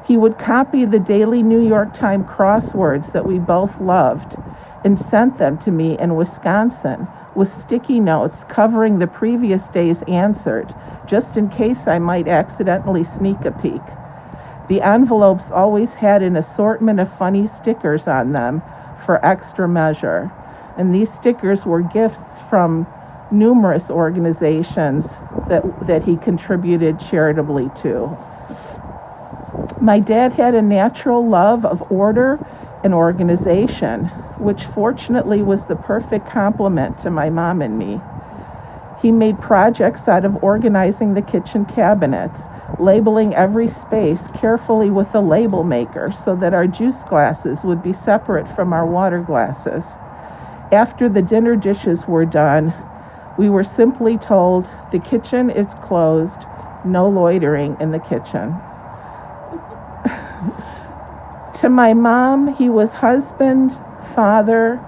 He would copy the daily New York Times crosswords that we both loved and sent them to me in Wisconsin with sticky notes covering the previous day's answer, just in case I might accidentally sneak a peek. The envelopes always had an assortment of funny stickers on them for extra measure. And these stickers were gifts from numerous organizations that he contributed charitably to. My dad had a natural love of order and organization, which fortunately was the perfect complement to my mom and me. He made projects out of organizing the kitchen cabinets, labeling every space carefully with a label maker so that our juice glasses would be separate from our water glasses. After the dinner dishes were done, we were simply told, "The kitchen is closed, no loitering in the kitchen." To my mom, he was husband, father,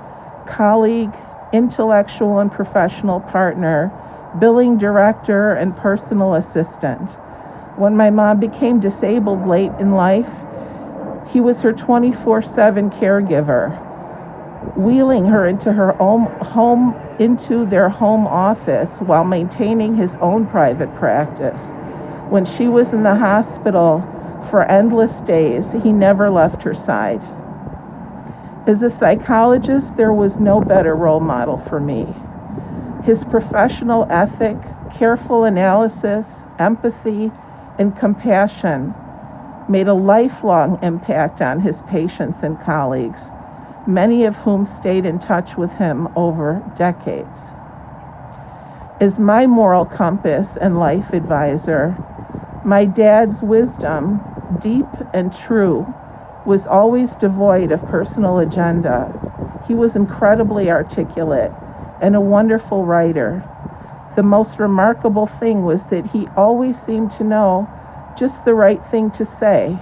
colleague, intellectual and professional partner, billing director, and personal assistant. When my mom became disabled late in life, he was her 24/7 caregiver, wheeling her into their home office while maintaining his own private practice. When she was in the hospital for endless days, he never left her side. As a psychologist, there was no better role model for me. His professional ethic, careful analysis, empathy, and compassion made a lifelong impact on his patients and colleagues, many of whom stayed in touch with him over decades. As my moral compass and life advisor, my dad's wisdom, deep and true, was always devoid of personal agenda. He was incredibly articulate and a wonderful writer. The most remarkable thing was that he always seemed to know just the right thing to say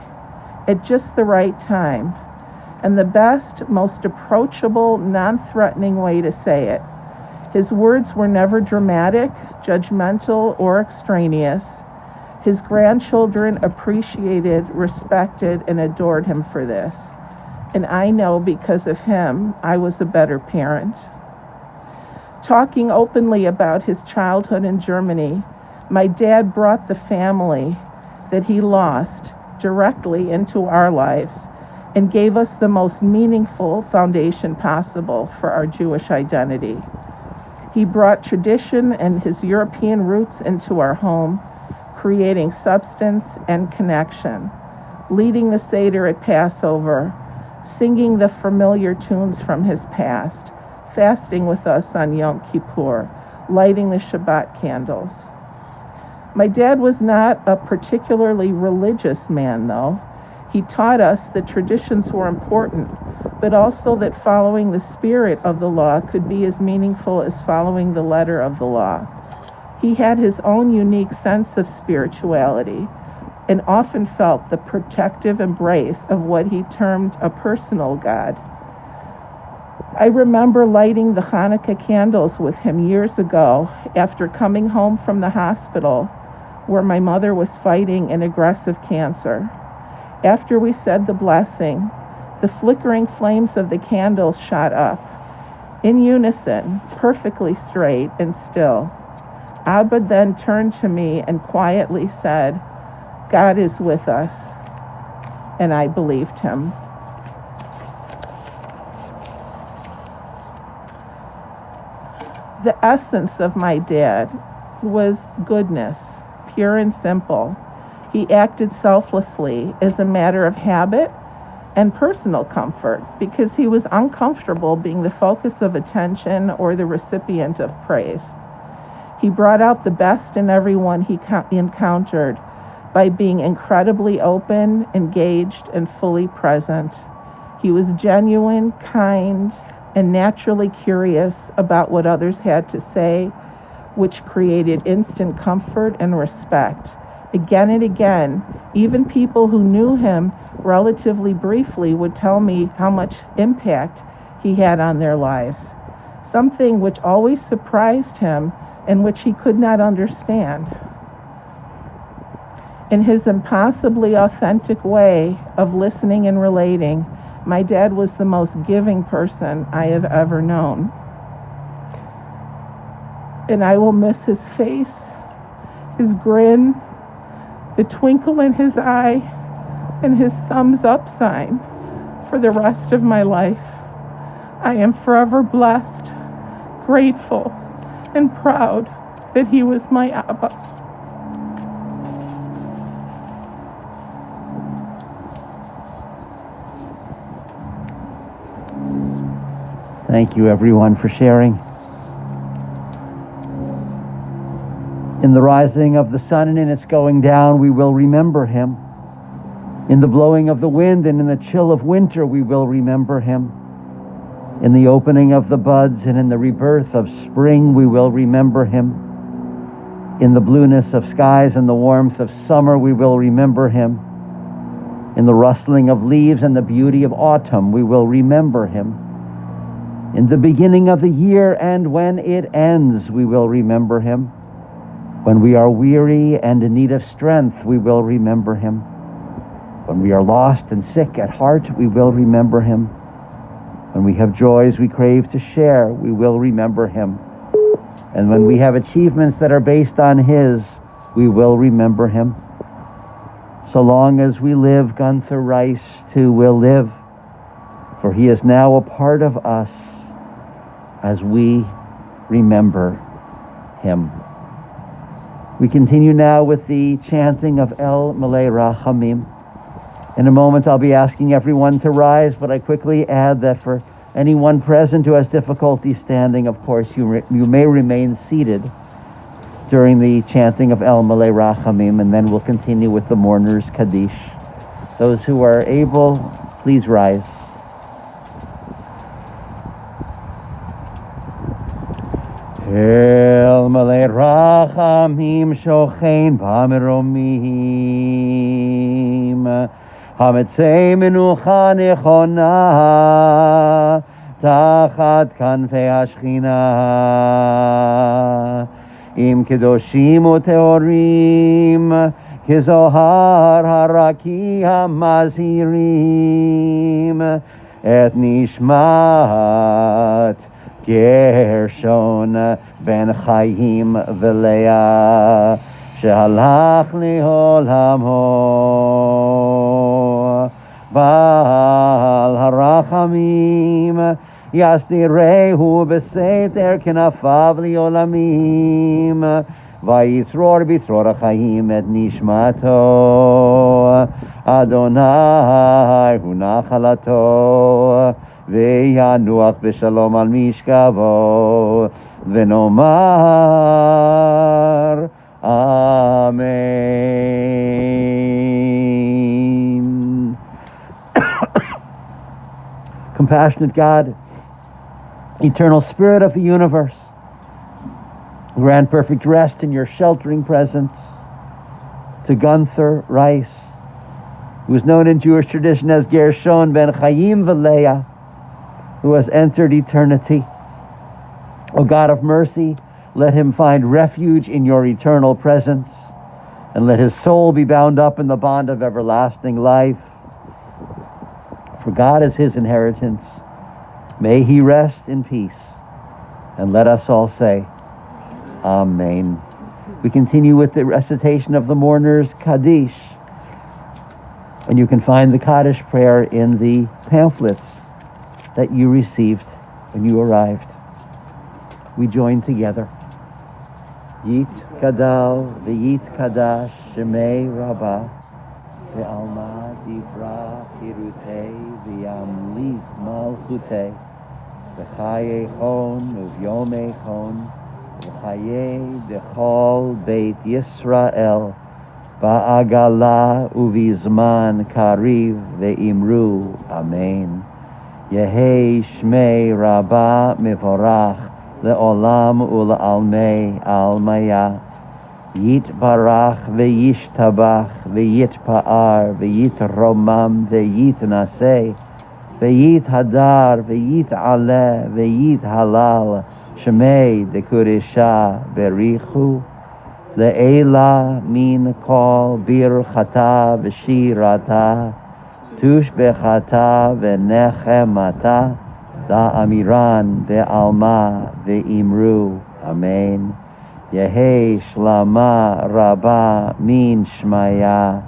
at just the right time, and the best, most approachable, non-threatening way to say it. His words were never dramatic, judgmental, or extraneous. His grandchildren appreciated, respected, and adored him for this. And I know because of him, I was a better parent. Talking openly about his childhood in Germany, my dad brought the family that he lost directly into our lives and gave us the most meaningful foundation possible for our Jewish identity. He brought tradition and his European roots into our home, creating substance and connection, leading the Seder at Passover, singing the familiar tunes from his past, fasting with us on Yom Kippur, lighting the Shabbat candles. My dad was not a particularly religious man, though. He taught us that traditions were important, but also that following the spirit of the law could be as meaningful as following the letter of the law. He had his own unique sense of spirituality and often felt the protective embrace of what he termed a personal God. I remember lighting the Hanukkah candles with him years ago after coming home from the hospital where my mother was fighting an aggressive cancer. After we said the blessing, the flickering flames of the candles shot up, in unison, perfectly straight and still. Abba then turned to me and quietly said, "God is with us." And I believed him. The essence of my dad was goodness, pure and simple. He acted selflessly as a matter of habit and personal comfort because he was uncomfortable being the focus of attention or the recipient of praise. He brought out the best in everyone he encountered by being incredibly open, engaged, and fully present. He was genuine, kind, and naturally curious about what others had to say, which created instant comfort and respect. Again and again, even people who knew him relatively briefly would tell me how much impact he had on their lives, something which always surprised him and which he could not understand. In his impossibly authentic way of listening and relating, my dad was the most giving person I have ever known. And I will miss his face, his grin, the twinkle in his eye, and his thumbs up sign for the rest of my life. I am forever blessed, grateful, and proud that he was my Abba. Thank you, everyone, for sharing. In the rising of the sun and in its going down, we will remember him. In the blowing of the wind and in the chill of winter, we will remember him. In the opening of the buds and in the rebirth of spring, we will remember him. In the blueness of skies and the warmth of summer, we will remember him. In the rustling of leaves and the beauty of autumn, we will remember him. In the beginning of the year and when it ends, we will remember him. When we are weary and in need of strength, we will remember him. When we are lost and sick at heart, we will remember him. When we have joys we crave to share, we will remember him. And when we have achievements that are based on his, we will remember him. So long as we live, Gunther Rice too will live, for he is now a part of us as we remember him. We continue now with the chanting of El Malei Rachamim. In a moment, I'll be asking everyone to rise, but I quickly add that for anyone present who has difficulty standing, of course, you may remain seated during the chanting of El Malei Rachamim, and then we'll continue with the mourners' Kaddish. Those who are able, please rise. El Malei Rachamim shochein b'meromim Hametzei menucha nechona tachat kanfei hashchina im kedoshim uteorim kezohar haraki hamazhirim et nishmat Gershon ben Chaim v'Leah שהלך לעולמו בעל הרחמים יסתירהו בסתר כנפיו לעולמים ויצרור בצרור החיים את נשמתו אדוני הוא נחלתו וינוח בשלום על משכבו ונאמר Amen. Compassionate God, eternal Spirit of the universe, grant perfect rest in your sheltering presence to Gunther Rice, who is known in Jewish tradition as Gershon ben Chaim v'Leah, who has entered eternity. O God of mercy, let him find refuge in your eternal presence, and let his soul be bound up in the bond of everlasting life. For God is his inheritance. May he rest in peace. And let us all say, Amen. We continue with the recitation of the mourners' Kaddish. And you can find the Kaddish prayer in the pamphlets that you received when you arrived. We join together. Yit Kadal v'Yit Kadash Shemei Rabbah ve'alma divra chirutei v'yamlich malchutei v'chayei chon uvyomei chon v'chayei dechol beit Yisrael ba'agala uvizman kariv ve'imru Amen. Yehei Shmei Rabbah mevorach Le'olam u'la'almei almaya Yitbarach ve'yishtabach ve'yitpa'ar ve'yitromam ve'yitnaseh ve'yithadar ve'yit'aleh ve'yithalal Shemei dekurisha berichu Le'ela min kol birchata v'shirata tushbechata v'nechemata Da amiran ve'alma ve'imru Amen. Yehei shlama rabba min shmaya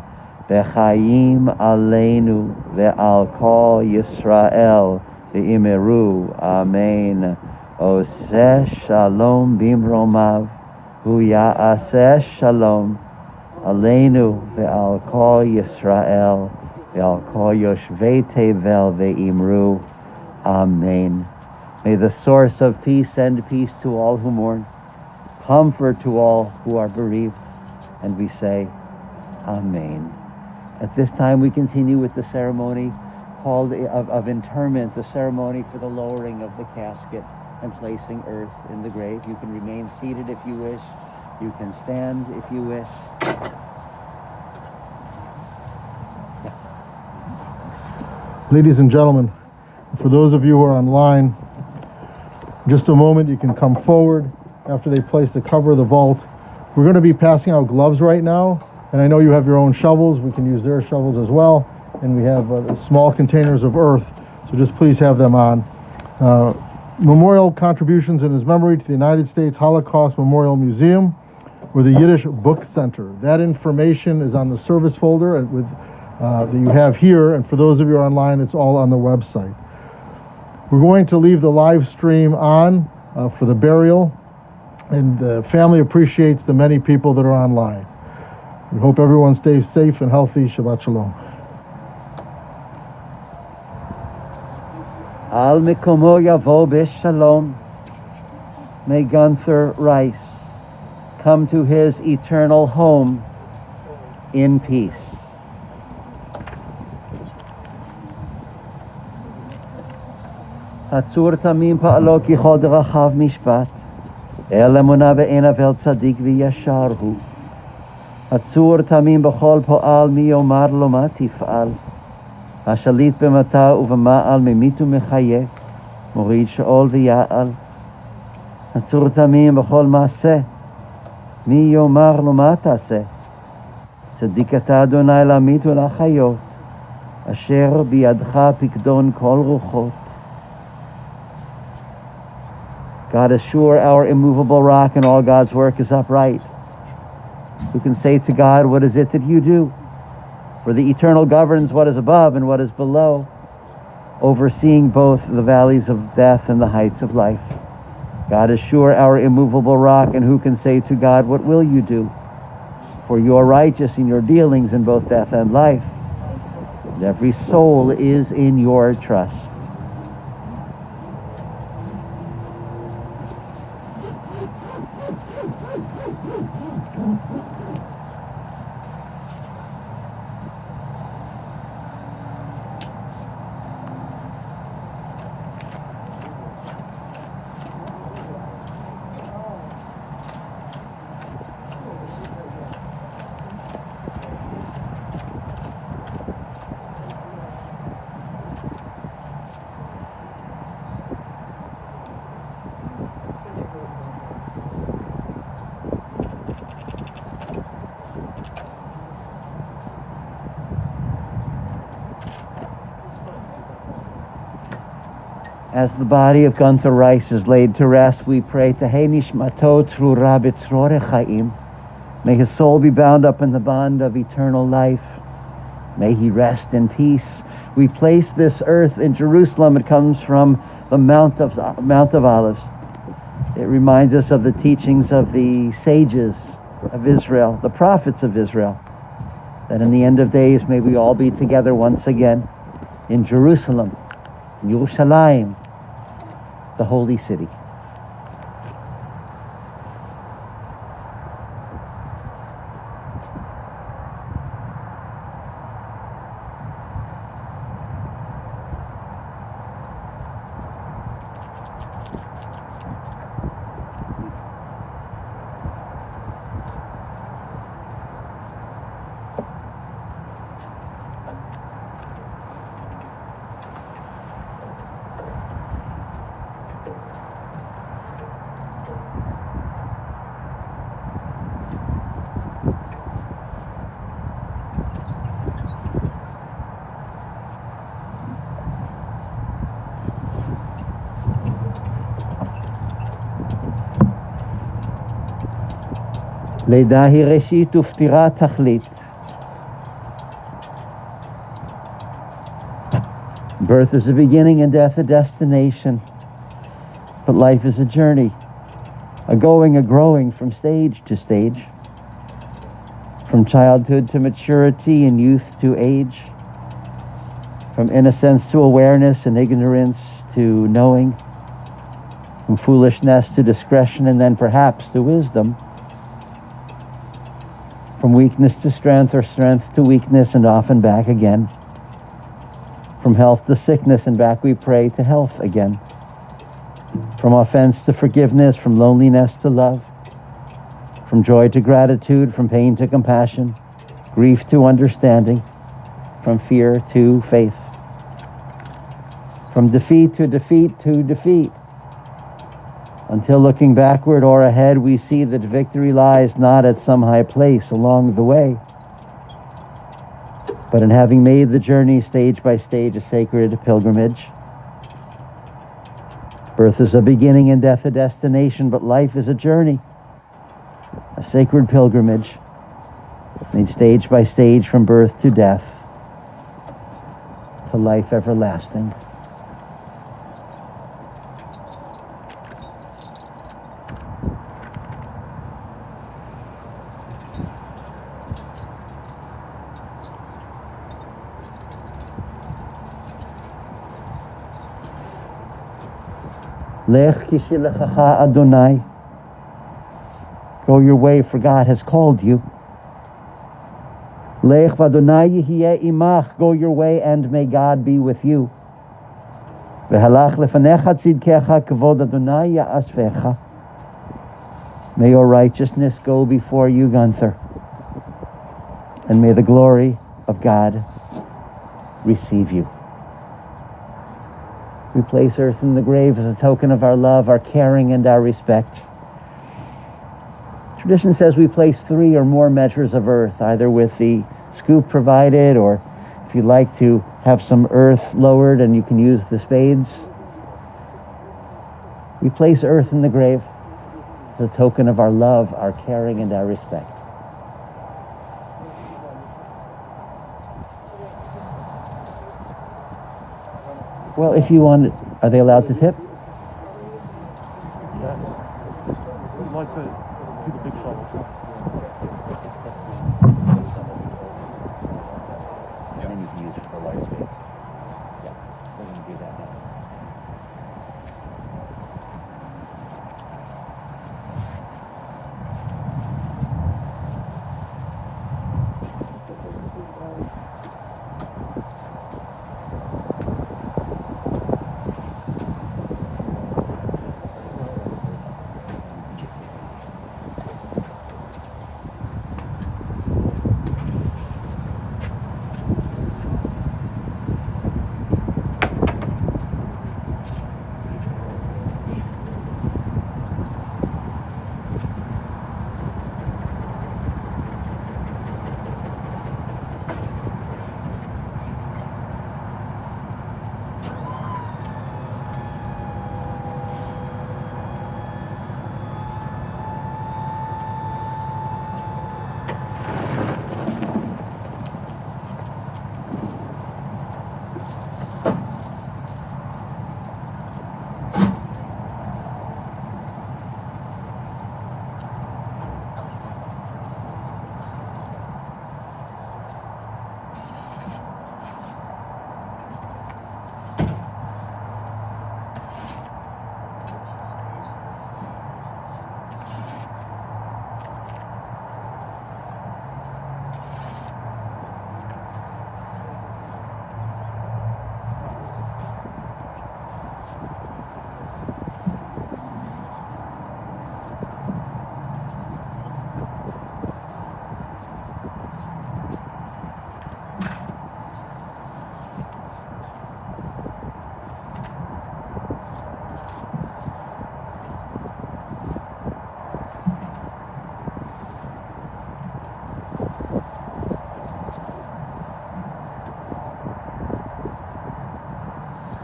B'chaim aleinu ve'al kol Yisrael ve'imeru. Amen. Oseh shalom bimromav hu ya'aseh shalom aleinu ve'al kol Yisrael ve'al kol yoshvei tevel ve'imru. Amen. May the source of peace send peace to all who mourn, comfort to all who are bereaved, and we say, Amen. At this time, we continue with the ceremony called of interment, the ceremony for the lowering of the casket and placing earth in the grave. You can remain seated if you wish. You can stand if you wish. Ladies and gentlemen, for those of you who are online, just a moment, you can come forward after they place the cover of the vault. We're going to be passing out gloves right now, and I know you have your own shovels. We can use their shovels as well, and we have small containers of earth, so just please have them on. Memorial contributions in his memory to the United States Holocaust Memorial Museum or the Yiddish Book Center. That information is on the service folder that you have here, and for those of you who are online, it's all on the website. We're going to leave the live stream on for the burial, and the family appreciates the many people that are online. We hope everyone stays safe and healthy. Shabbat Shalom. Al mikomo yavo b'shalom. May Gunther Rice come to his eternal home in peace. הצור תמים פעלו כי כל דרכיו משפט, אל אמונה בעיניו אל צדיק וישר הוא. הצור תמים בכל פועל מי יאמר לו מה תפעל. השליט במטה ובמעל ממית ומחיה, מוריד שאול ויעל. הצור תמים בכל מעשה, מי יאמר לו מה תעשה. צדיק אתה אדוני לעמית ולחיות, אשר בידך פקדון כל רוחות. God is sure, our immovable rock, and all God's work is upright. Who can say to God, what is it that you do? For the eternal governs what is above and what is below, overseeing both the valleys of death and the heights of life. God is sure, our immovable rock, and who can say to God, what will you do? For you are righteous in your dealings in both death and life, and every soul is in your trust. As the body of Gunther Rice is laid to rest, we pray Tehei Nishmato Tzrura B'Tzrore Chaim. May his soul be bound up in the bond of eternal life. May he rest in peace. We place this earth in Jerusalem. It comes from the Mount of Olives. It reminds us of the teachings of the sages of Israel, the prophets of Israel, that in the end of days may we all be together once again in Jerusalem, in Yerushalayim, the holy city. לידה היא ראשית ופטירה תכלית. Birth is a beginning and death a destination. But life is a journey, a going, a growing from stage to stage, from childhood to maturity and youth to age, from innocence to awareness and ignorance to knowing, from foolishness to discretion and then perhaps to wisdom, from weakness to strength or strength to weakness and often back again, from health to sickness and back we pray to health again, from offense to forgiveness, from loneliness to love, from joy to gratitude, from pain to compassion, grief to understanding, from fear to faith, from defeat to defeat to defeat, until looking backward or ahead we see that victory lies not at some high place along the way, but in having made the journey stage by stage a sacred pilgrimage. Birth is a beginning and death a destination, but life is a journey, a sacred pilgrimage, made stage by stage from birth to death to life everlasting. Lech kishilechacha Adonai. Go your way, for God has called you. Lech v'Adonai yihiyeh imach. Go your way, and may God be with you. V'halach lefanecha tzidkecha kavod Adonai ya'asvecha. May your righteousness go before you, Gunther, and may the glory of God receive you. We place earth in the grave as a token of our love, our caring, and our respect. Tradition says we place 3 or more measures of earth, either with the scoop provided, or if you'd like to have some earth lowered and you can use the spades. We place earth in the grave as a token of our love, our caring, and our respect. Well, if you want, are they allowed to tip? I'd like to do the big shovel. And then you can use it for light spades. Yeah, we're going to do that now.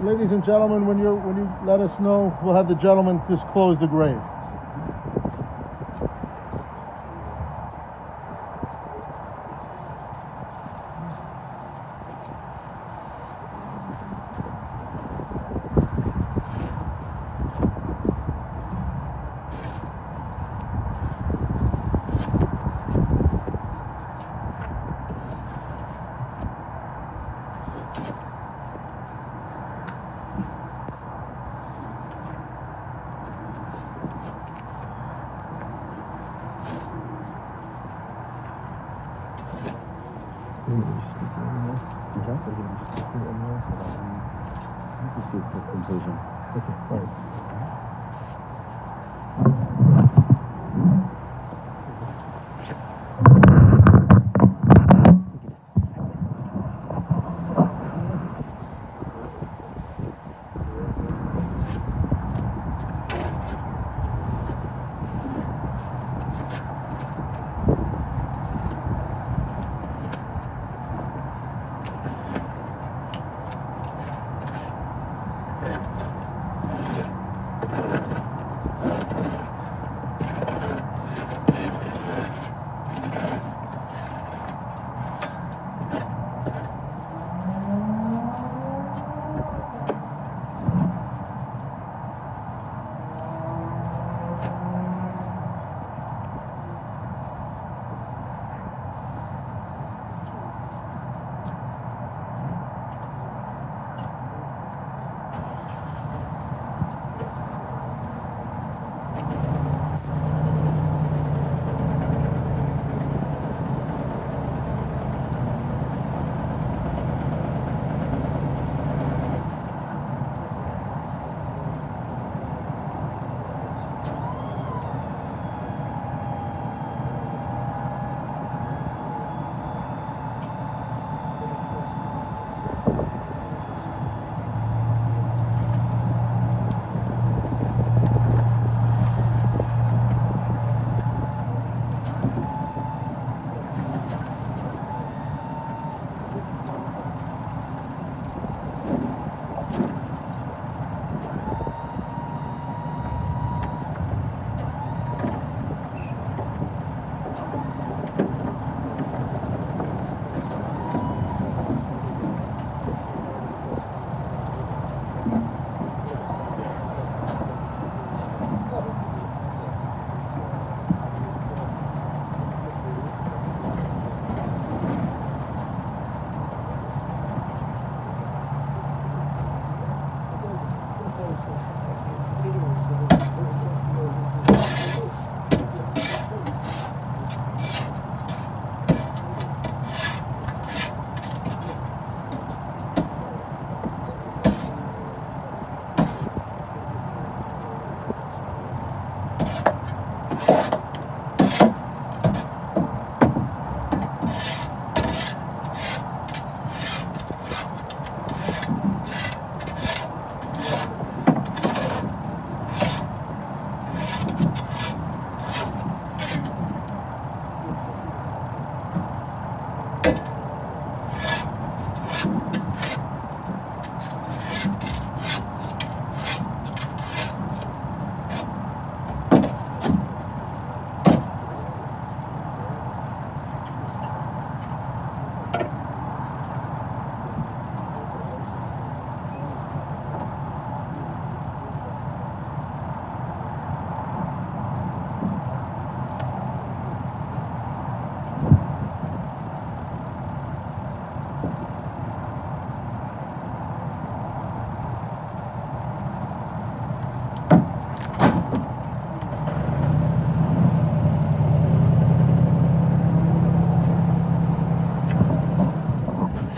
Ladies and gentlemen, when you let us know, we'll have the gentleman just close the grave. Just do a quick conclusion. Okay, all right.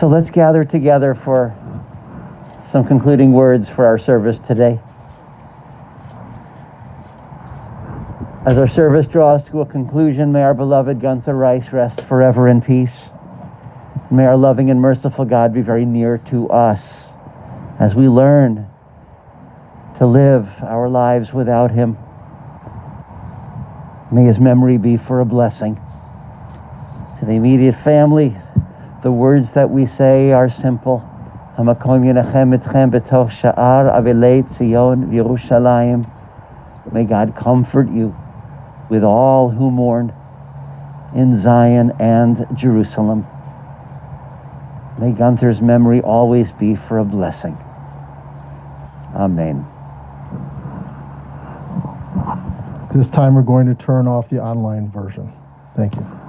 So let's gather together for some concluding words for our service today. As our service draws to a conclusion, may our beloved Gunther Rice rest forever in peace. May our loving and merciful God be very near to us as we learn to live our lives without him. May his memory be for a blessing. To the immediate family, the words that we say are simple. Hamakom yenachem etchem betoch sha'ar avilei Tzion v'Yerushalayim. May God comfort you with all who mourn in Zion and Jerusalem. May Gunther's memory always be for a blessing. Amen. This time we're going to turn off the online version. Thank you.